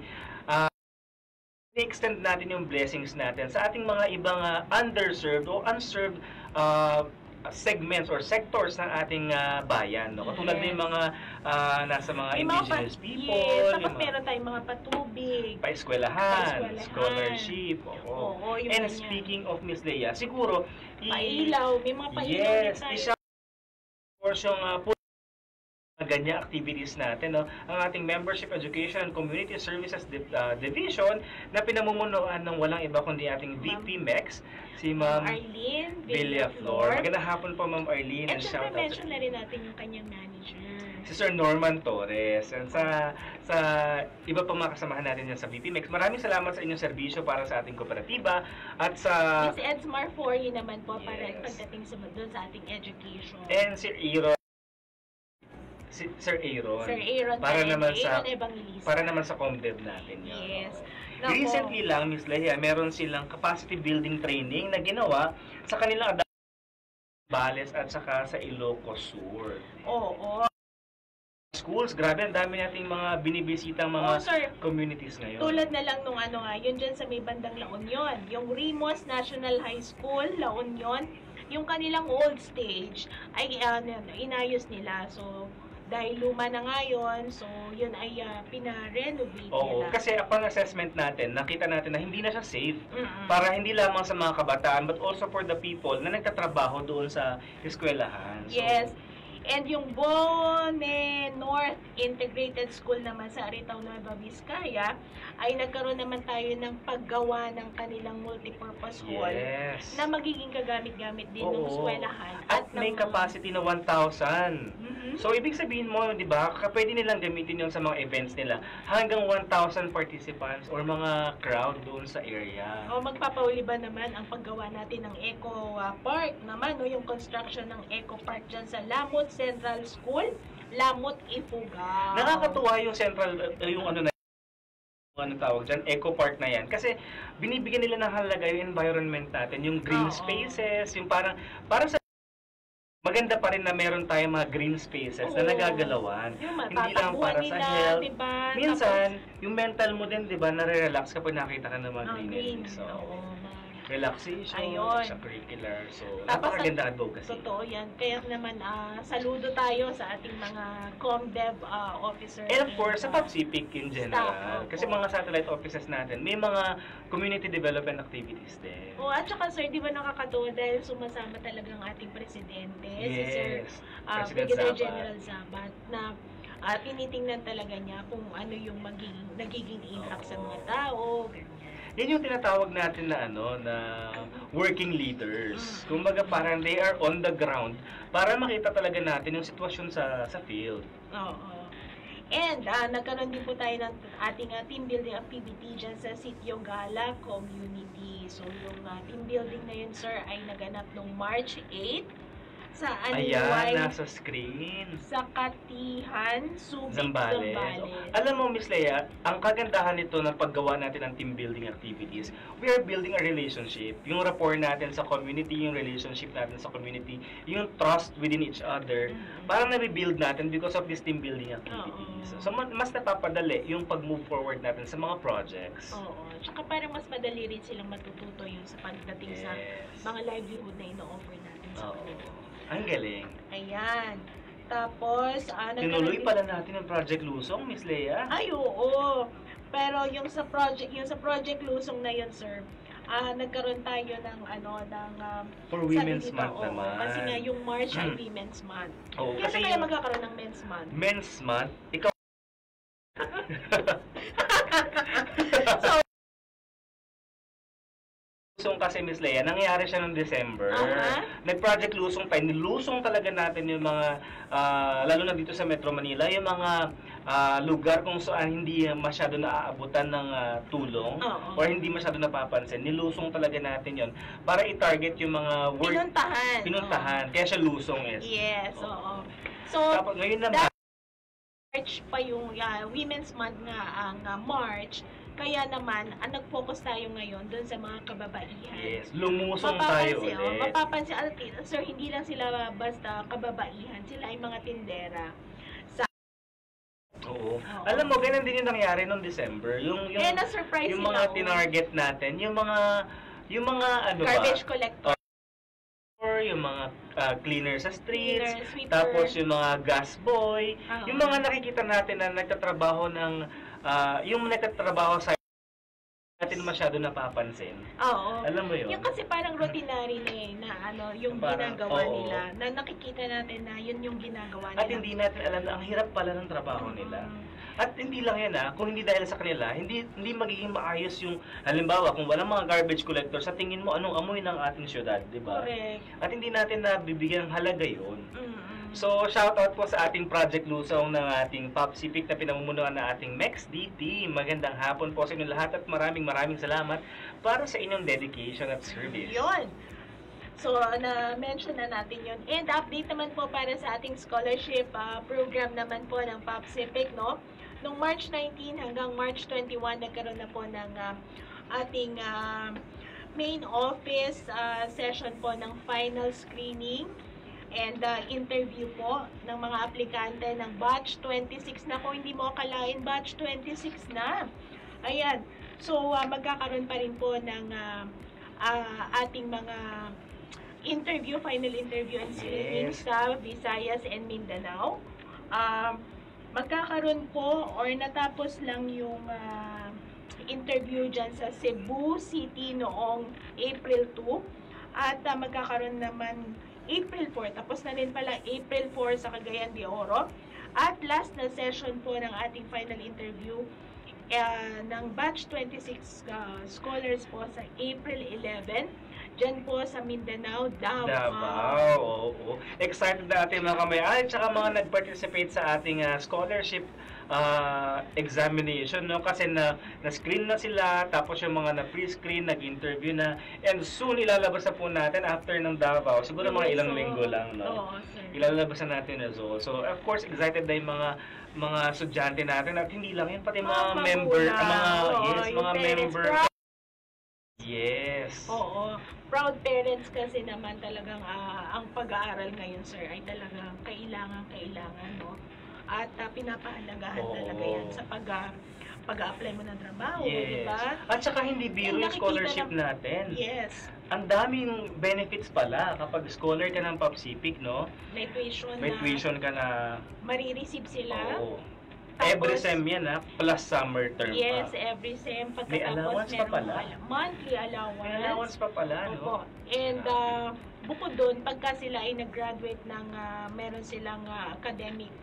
i-extend natin yung blessings natin sa ating mga ibang underserved o unserved segments or sectors ng ating bayan. No? Katulad Yes. ng mga nasa mga Yung indigenous people, yes, tapos yung mga meron tayong mga patubig. paeskwelahan, Paeskwelahan. scholarship. Oo, yung And ganyan. speaking of Miss Leia, siguro, Pailaw, may mga pailaw yes, din tayo. isa course yung ganyan activities natin, no? Ang ating Membership Education and Community Services Division na pinamumunuan ng walang iba kundi ating VP MEX, si Ma'am Arlene Villaflor. Magandang hapon po, Ma'am Arlene. And And syempre, shout out mention na rin natin yung kanyang manager. si Sir Norman Torres. And sa iba pa mga kasamahan natin yan sa VP MEX, maraming salamat sa inyong serbisyo para sa ating kooperatiba at sa Miss Edsmar Forey naman po para Yes. pagdating doon sa ating education. and Sir Aaron. Sir Aaron. Sir Aaron para and naman sa Aaron Evangelista. para naman sa ComDev natin yun. Yes. Oo. Nako. Recently lang, Miss Leia, meron silang capacity building training na ginawa sa kanilang Bales at saka sa Ilocos Sur. Oo. Schools, grabe, ang dami nating mga binibisitang mga Oo, sir. communities ngayon. Tulad na lang nung yun dyan sa may bandang La Union. Yung Rimos National High School, La Union, yung kanilang old stage ay inayos nila. So, dahil luma na nga yun, so yun ay pina-renovate Oo, nila. kasi upon assessment natin, nakita natin na hindi na siya safe. Mm-mm. Para hindi lamang sa mga kabataan, but also for the people na nagtatrabaho doon sa eskwelahan. So, Yes. And yung Bone North Integrated School naman sa Aritao, Nueva Vizcaya, ay nagkaroon naman tayo ng paggawa ng kanilang multipurpose hall yes. na magiging kagamit-gamit din ng Oo. eskwelahan. At may ng- capacity na 1,000. Mhm. So, ibig sabihin mo, di ba, pwede nilang gamitin yun sa mga events nila. Hanggang 1,000 participants or mga crowd doon sa area. O magpapauli ba naman ang paggawa natin ng Eco Park naman, no? Yung construction ng Eco Park dyan sa Lamot Central School, Lamot Ifugao. Nakakatuwa yung central, yung ano tawag dyan, Eco Park na yan. Kasi binibigyan nila ng halaga yung environment natin, yung green Oo. spaces, yung parang sa maganda pa rin na meron tayong mga green spaces na Oo. nagagalawan. Yung Hindi lang matatakbuhan para sa nila, health. diba? Minsan, yung mental mo din, di ba, nare-relax kapag nakita ka ng mga Tapos, greenery. green. So, Oo. relaxation, Ayun. extracurricular. So, Tapos, napakaganda advocacy. Totoo yan. Kaya naman, saludo tayo sa ating mga ComDev officer. And of course, sa PAPCPIC in general. Staff, Kasi opo. mga satellite offices natin, may mga community development activities din. O, at saka sir, di ba nakakatuwa dahil sumasama talaga ang ating presidente, si Sir Yes. President Brigadier Zabat. General Zabat, na tinitingnan talaga niya kung ano yung nagiging impact sa mga tao, ganyan. Yan yung tinatawag natin na na working leaders. Kumbaga parang they are on the ground para makita talaga natin yung sitwasyon sa field. Oo. And nagkaroon din po tayo ng ating team building activity dyan sa Sitio Gala Community. So yung team building na yun, sir, ay naganap noong March 8 sa Ayan, Aniway, nasa screen. sa Katihan, Subic, Zambales. Zambales. Alam mo, Miss Leia, ang kagandahan nito ng paggawa natin ng team building activities, we are building a relationship. Yung rapport natin sa community, yung relationship natin sa community, yung trust within each other, parang nabibuild natin because of this team building activities. So, mas napapadali yung pag-move forward natin sa mga projects. Oo. Tsaka parang mas madali rin silang matututo yun sa pagdating sa Yes. mga livelihood na ino-offer natin sa Oo. kanila. Ang galing. Ayan. Tapos, Tinuloy pala natin ang Project Lusong, Miss Leia. Ay, oo. Pero yung sa Project Lusong na yun, sir, nagkaroon tayo ng For sabi Women's dito, Month oo, naman. Kasi nga yung March ay Women's Month. Oo, Kaya kasi kaya yung magkakaroon ng Men's Month. Men's Month, ikaw Lusong kasi, Miss Leia, nangyari siya noong December. Nag-project lusong tayo. Nilusong talaga natin yung mga, lalo na dito sa Metro Manila, yung mga lugar kung saan hindi masyado naaabutan ng tulong or hindi masyado napapansin. Nilusong talaga natin yon para i-target yung mga work. Pinuntahan. Kaya siya lusong is. Yes, oo. So, Tapos ngayon naman, March pa yung Women's Month nga ang March. Kaya naman, nag-focus tayo ngayon doon sa mga kababaihan. yes, lumusong tayo ulit. Mapapansin, sir, hindi lang sila basta kababaihan. Sila ay mga tindera. Oo. Alam mo, ganun din yung nangyari noong December. Yung na-surprise yung sila, mga tinarget natin, yung mga ano garbage ba? collector. Yung mga cleaner sa streets, Cleaner, sweeper. tapos yung mga gas boy, Oo. yung mga nakikita natin na nagtatrabaho ng yung nagtatrabaho sa natin masyado napapansin. Oo. Alam mo yun? Yung kasi parang routinary na yung Parang, ginagawa oo. nila, na nakikita natin na yun yung ginagawa nila. At hindi natin alam na ang hirap pala ng trabaho nila. At hindi lang yan kung hindi dahil sa kanila, hindi magiging maayos yung, halimbawa, kung walang mga garbage collector, sa tingin mo, anong amoy ng ating syudad, di ba? Correct. At hindi natin nabibigyan ng halaga yun. So, shoutout po sa ating Project Lusong ng ating PAPCPIC na pinamumunuan na ating MEXD team. Magandang hapon po sa inyo lahat at maraming salamat para sa inyong dedication at service. Yun. So, na-mention na natin yun. And update naman po para sa ating scholarship program naman po ng PAPCPIC, no? Noong March 19 hanggang March 21, nagkaroon na po ng ating main office session po ng final screening and interview po ng mga aplikante ng batch 26 na. Kung hindi mo akalain, batch 26 na. Ayan. So, magkakaroon pa rin po ng ating mga final interview and screening sa Visayas and Mindanao. Magkakaroon po or natapos lang yung interview dyan sa Cebu City noong April 2 at magkakaroon naman April 4. Tapos na rin pala April 4 sa Cagayan de Oro. At last na session po ng ating final interview ng batch 26 scholars po sa April 11. Diyan po sa Mindanao, Davao, oo. Excited na ating mga kamay-ari at saka mga nag-participate sa ating scholarship examination, no? Kasi na-screen na sila, tapos yung mga na-pre-screen, nag-interview na, and soon ilalabas na po natin after ng Davao. Siguro mga ilang linggo lang, no? Ilalabas na natin yung result. So, of course, excited na yung mga estudyante natin at hindi lang yun, pati mga member, mga member. Yes. Oo. Proud parents kasi naman talagang ang pag-aaral ngayon, sir, ay talagang kailangan, no? At pinapahalagahan talaga yan sa pag-a-apply mo ng trabaho, di Yes. ba? At saka hindi biro yung nakikita scholarship ng- natin. Yes. Ang daming benefits pala kapag scholar ka ng PAPSIPIC, no? May tuition May na tuition ka na, marireceive sila. oo. Tapos, Every sem yan, ha? Plus summer term Yes, pa. every sem. May Pagkatapos, allowance pa meron pala. monthly allowance. May allowance pa pala, Opo. no? And bukod doon, pagka sila ay nag-graduate ng meron silang academic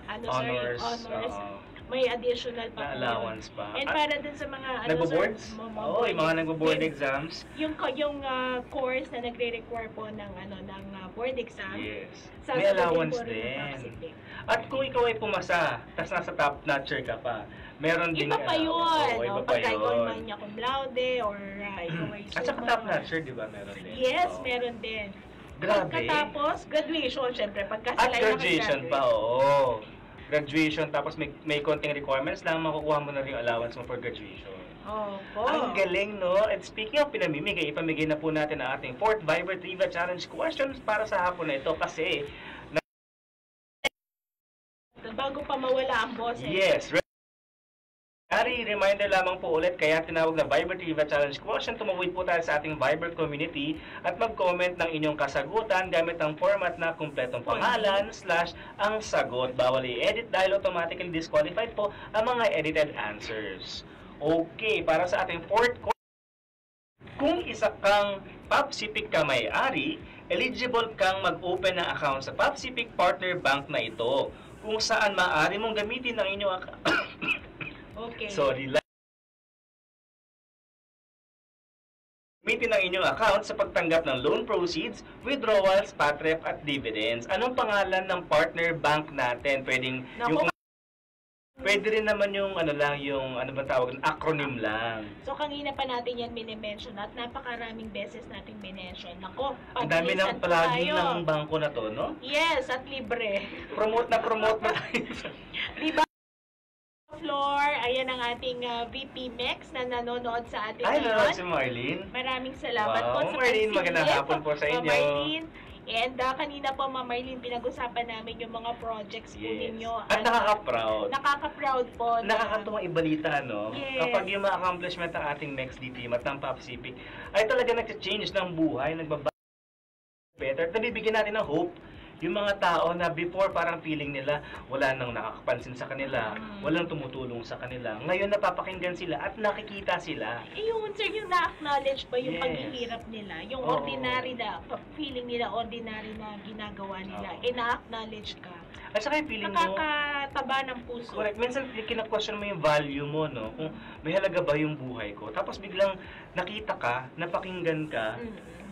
Honors. honors, Oo. may additional pa Na po allowance yun. pa. And At para dun sa mga nagbo-boards? Oo, yung mga nagbo-board Then, exams. yung course na nagre-require po ng board exam. Yes. sasagutin May allowance po rin ng din. PAPSIPIC. At kung ikaw ay pumasa, tas nasa top notcher ka pa, meron ding Iba pa yun. oo, iba pa Pagka ikaw yun. naman niya cum laude or ikaw ay At saka summa. top notcher, di ba? Meron din. Yes, Oo. meron din. Grabe. Pagkatapos, graduation, syempre. Pagka At sila ay graduation pa, nakagraduate. oo. Graduation, tapos may konting requirements lang, makukuha mo na rin yung allowance mo for graduation. Opo. Ang galing, no? And speaking of pinamimigay, ipamigay na po natin ang ating 4th Viber Trivia Challenge questions para sa hapon na ito kasi, Bago pa mawala ang boses. yes, Ari, reminder lamang po ulit, kaya tinawag na Viber Trivia Challenge question. Tumawid po tayo sa ating Viber community at mag-comment ng inyong kasagutan gamit ang format na kumpletong pangalan / ang sagot. Bawal i-edit dahil automatically disqualified po ang mga edited answers. Okay, para sa ating 4th question, kung isa kang PAPSIPIC ka may-ari, eligible kang mag-open ng account sa PAPSIPIC Partner Bank na ito, kung saan maaari mong gamitin ang inyong Okay. Gamitin ang inyong account sa pagtanggap ng loan proceeds, withdrawals, patrep at dividends. Anong pangalan ng partner bank natin? Naku. Pwede rin naman yung acronym lang. So, kanina pa natin yan minimension at napakaraming beses natin minention. Nako, Ang dami pabilisan ng po palagi tayo. ng bangko na to, no? Yes, at libre. Promote na tayo. Diba? Floor, ayan ang ating VP Mex na nanonood sa atin Ay, nanonood si ngayon. Marlene. Maraming salamat Wow, po sa Marlene, magandang pagsilip. hapon po sa inyo. Ma'am Marlene. And kanina po, Ma'am Marlene, pinag-usapan namin yung mga projects po Yes. ninyo. At nakaka-proud. Nakaka-proud po. na- Nakakatuwang ibalita, no? Yes. Kapag yung mga accomplishment ng ating MEXD team at ng PAPSIPIC ay talaga nag-change ng buhay, nagbabago better, at nabibigyan natin ng hope yung mga tao na before parang feeling nila wala nang nakakapansin sa kanila, walang tumutulong sa kanila. Ngayon napapakinggan sila at nakikita sila. Yun, sir, yung na-acknowledge ba yung Yes. paghihirap nila? Yung Oo. ordinary na, feeling nila ordinary na ginagawa nila. Oo. Na-acknowledge ka. At saka yung feeling mo, Nakakataba ng puso. correct, minsan kina-question mo yung value mo, no? Kung may halaga ba yung buhay ko. Tapos biglang nakita ka, napakinggan ka,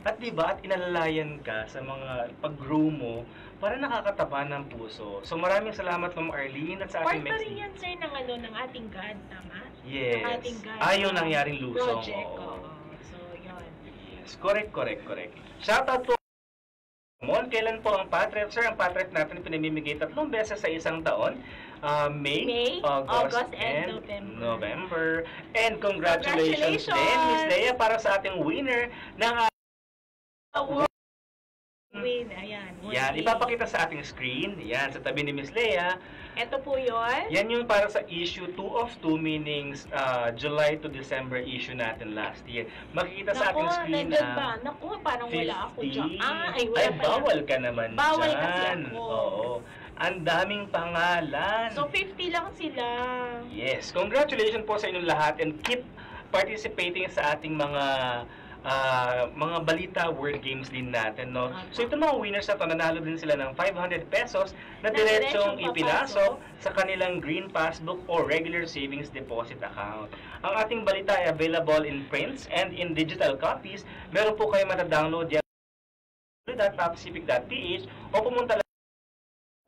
at diba, at inalalayan ka sa mga pag-grow mo, para nakakataba ng puso. So maraming salamat Ma'am Arlene at sa Part ating pa rin MEXD. yan, sir, ng ating God, tama? Yes. Ng ating God. Yung nangyaring lusong. Project, Oo. oo. So, yun. Yes. Correct. Shoutout po. Kailan po ang patrep? Sir, ang patrep natin pinamimigay 3 beses sa isang taon. May, August, and November. And congratulations din, Miss Leia, para sa ating winner ng Award win. Ayan. yan, ipapakita sa ating screen. Yan, sa tabi ni Miss Leia. Ito po yun. Yan yung para sa issue 2 of 2, meaning July to December issue natin last year. Makikita sa ating screen nandyan ba? Naku, parang wala ako dyan. Ay, wala pala. bawal ka naman Bawal dyan. kasi ako. Oo. Ang daming pangalan. So, 50 lang sila. Yes. Congratulations po sa inyong lahat and keep participating sa ating mga balita word games din natin, no? So, itong mga winners na to, nanalo din sila ng 500 pesos na diretsong diretsong ipinasok sa kanilang green passbook or regular savings deposit account. Ang ating balita ay available in prints and in digital copies. Meron po kayo mata-download yan .papcific.ph o pumunta lang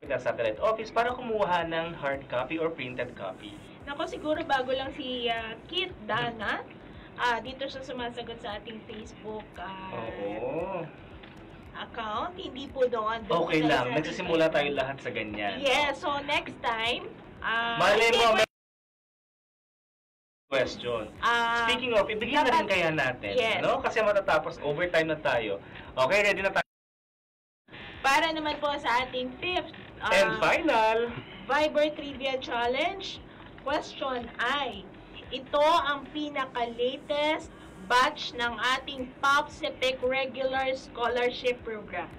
sa satellite office para kumuha ng hard copy or printed copy. Nako, siguro bago lang si Kit Dana. Dito siya sumasagot sa ating Facebook Oo. account. Hindi po doon. Okay po tayo lang. sa Nagsisimula ating tayo lahat sa ganyan. Yes. So, next time, Malay hindi, mo, may question. Speaking of, ibigyan na rin dapat- kaya natin. Yes. No? Kasi matatapos, overtime na tayo. Okay, ready na tayo. para naman po sa ating 5th And final, Viber Trivia Challenge, question ay, Ito ang pinaka-latest batch ng ating POPSEPEC Regular Scholarship Program.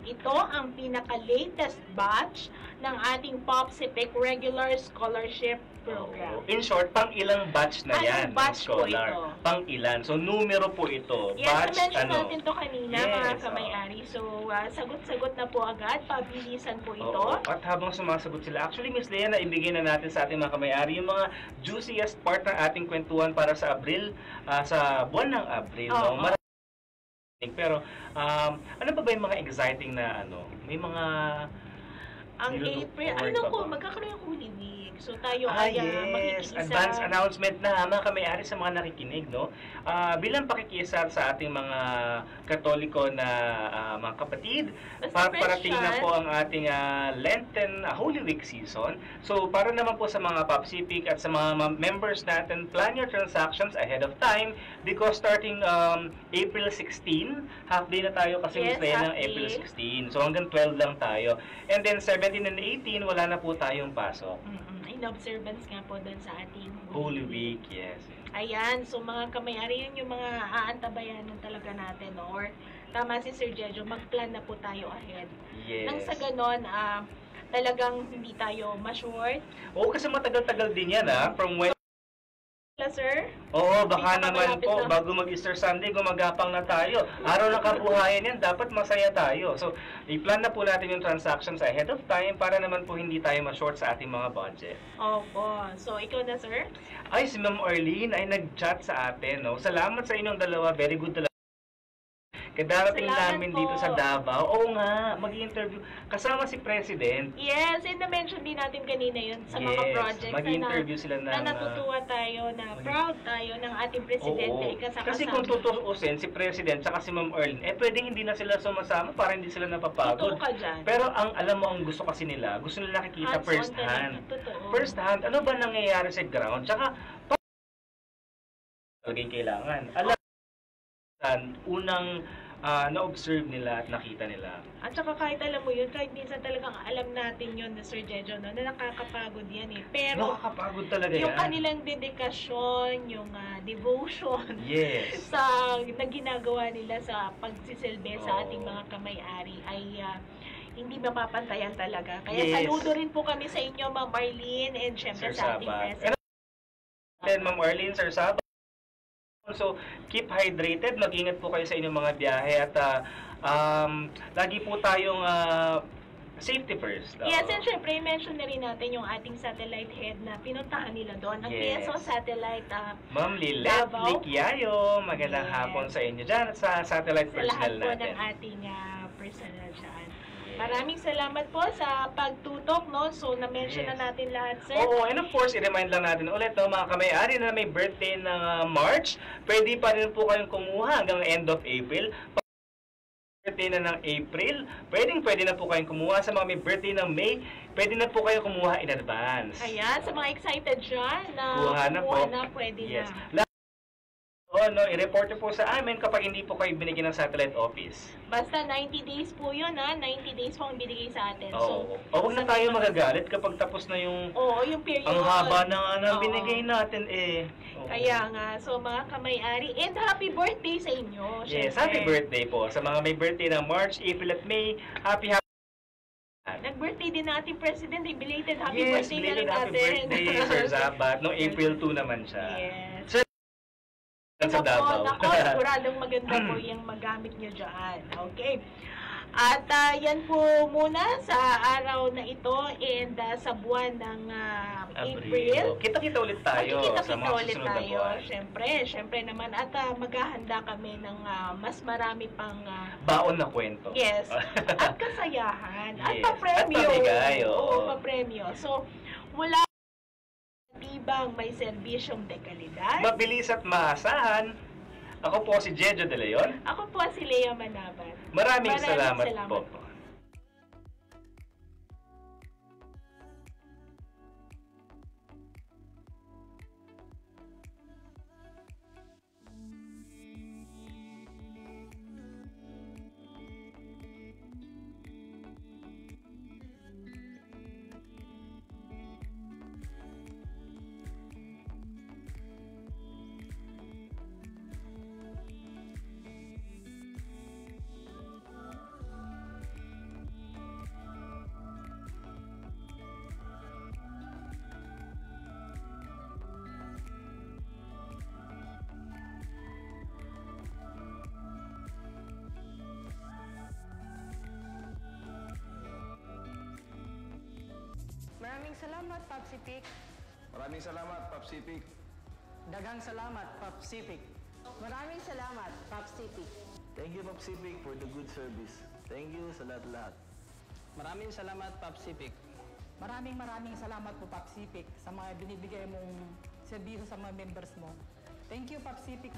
Ito ang pinaka-latest batch ng ating POPSEPEC Regular Scholarship Program. In short, pang ilang batch na Anong yan ng batch po scholar? ito? Pang ilan? So, numero po ito. Yes, Batch, na-mention ano? natin to kanina, Yes, mga kamay-ari. So, sagot-sagot na po agad. Pabilisan po ito. Oo. At habang sumasagot sila, actually, Miss Lea, naibigay na natin sa ating mga kamay-ari yung mga juiciest part ng ating kwentuhan para sa Abril, sa buwan ng Abril. Oo. No? Pero, ano ba yung mga exciting na ano? May mga... Ang nilulook April, forward ano pa ko, ba? magkakaroon yung Holy Week. So, tayo Ah, ay yes. makikisa. Advance announcement na mga kamay-ari sa mga nakikinig, no? Bilang pakikisa sa ating mga Katoliko na mga kapatid, Basta parating na Christian. po ang ating Lenten Holy Week season. So, para naman po sa mga POPSEPIC at sa mga members natin, plan your transactions ahead of time because starting April 16, half day na tayo kasi Yes, Miss Lea ng half April day. 16. So, hanggang 12 lang tayo. And then 17 and 18, wala na po tayong pasok. In observance nga po doon sa ating Holy Week, yes. Ayan, so mga kamay-ari, yun yung mga aantabayanan talaga natin. No? Or tama si Sir Jejo, mag-plan na po tayo ahead. Yes. Nang sa ganon, talagang hindi tayo ma-short. Oo, kasi matagal-tagal din yan, From when... Sir? Oo, baka naman Pinakamalapit po, na. bago mag-Easter Sunday, gumagapang na tayo. Araw ng kabuhayan yan, dapat masaya tayo. So, i-plan na po natin yung transactions ahead of time para naman po hindi tayo ma-short sa ating mga budget. Opo. So, ikaw na, sir? Ay, si Ma'am Arlene ay nag-chat sa atin, no? Salamat sa inyong dalawa, very good talaga. Kadarating Salamat namin po. dito sa Davao. Oo nga, mag-interview. Kasama si President. Yes, and na-mention din natin kanina yun sa mga Yes, projects mag-interview sila ng, na natutuwa tayo, na proud tayo ng ating presidente. Oo. Kasama. Kasi kung tutuusin, si President tsaka si Ma'am Earl, pwedeng hindi na sila sumasama para hindi sila napapagod. Totoo ka dyan. Pero alam mo, ang gusto kasi nila, gusto nila nakikita Hands-on first talaga. hand. Totoo. First hand, ano ba nangyayari sa ground? Tsaka, talagang kailangan. Alam, unang na-observe nila at nakita nila. At saka kahit alam mo yun, kahit minsan talagang alam natin yun na Sir Jejo, no, na nakakapagod yan eh. Pero, Nakakapagod talaga yung yan. kanilang dedikasyon, yung devotion Yes. sa na ginagawa nila sa pagsisilbi sa Oo. ating mga kamay-ari ay hindi mapapantayan talaga. Kaya Yes. saludo rin po kami sa inyo, Ma'am Marlene, and syempre Sir sa ating Sabat. president. And Ma'am Arlene, Sir Sabat. So, keep hydrated. Mag-ingat po kayo sa inyong mga biyahe at lagi po tayong safety first. Yes, and syempre, i-mention na rin natin yung ating satellite head na pinuntahan nila doon. Ang Yes. PSO Satellite Ma'am Lilet Davao. Liquiayo, magandang Yes. hapon sa inyo dyan at sa satellite sa lahat personnel po natin. ng ating personal dyan. Maraming salamat po sa pagtutok, no? So, na-mention Yes. na natin lahat, sir. Oo, and of course, i-remind lang natin ulit, no, mga kamay-ari na may birthday ng March, pwede pa rin po kayong kumuha hanggang end of April. Pag birthday na ng April, pwede na po kayong kumuha. Sa mga may birthday ng May, pwede na po kayo kumuha in advance. Ayan, sa mga excited dyan, Kuha na po. pwede Yes. na. I-report nyo po sa amin kapag hindi po kayo binigyan ng satellite office. Basta 90 days po yun, 90 days po ang binigay sa atin. Oo. So, Huwag na tayo magagalit kapag tapos na yung oo, yung period. ang haba na Oo. binigay natin Oo. Kaya nga, so mga kamay-ari, and happy birthday sa inyo. Yes, syempre. happy birthday po. Sa mga may birthday ng March, April at May, happy Nag-birthday din na ating president, belated happy yes, birthday na belated rin happy natin. birthday, Sir Zabat. No, April 2 naman siya. Yes. Sir, sa Davao. Nako, siguradong maganda po yung magamit nyo dyan. Okay. At yan po muna sa araw na ito and sa buwan ng April. Kita-kita ulit tayo sa Magkikita-kita mga ulit susunod na tayo. buwan. Syempre naman. At maghahanda kami ng mas marami pang Baon na kwento. yes, at kasayahan. At Yes. papremyo. At pamigay, oo. Oo, papremyo. So, mula tibang may serbisyong dekalidad. Mabilis at maasahan. Ako po si Jejo De Leon. Ako po si Lea Manabat. Maraming salamat po. Maraming salamat, Pacific. Maraming salamat, Pacific. Daghang salamat, Pacific. Maraming salamat, Pacific. Thank you, Pacific, for the good service. Thank you sa lahat-lahat. Maraming salamat, Pacific. Maraming salamat po, Pacific, sa mga binibigay mong serbisyo sa mga members mo. Thank you, Pacific.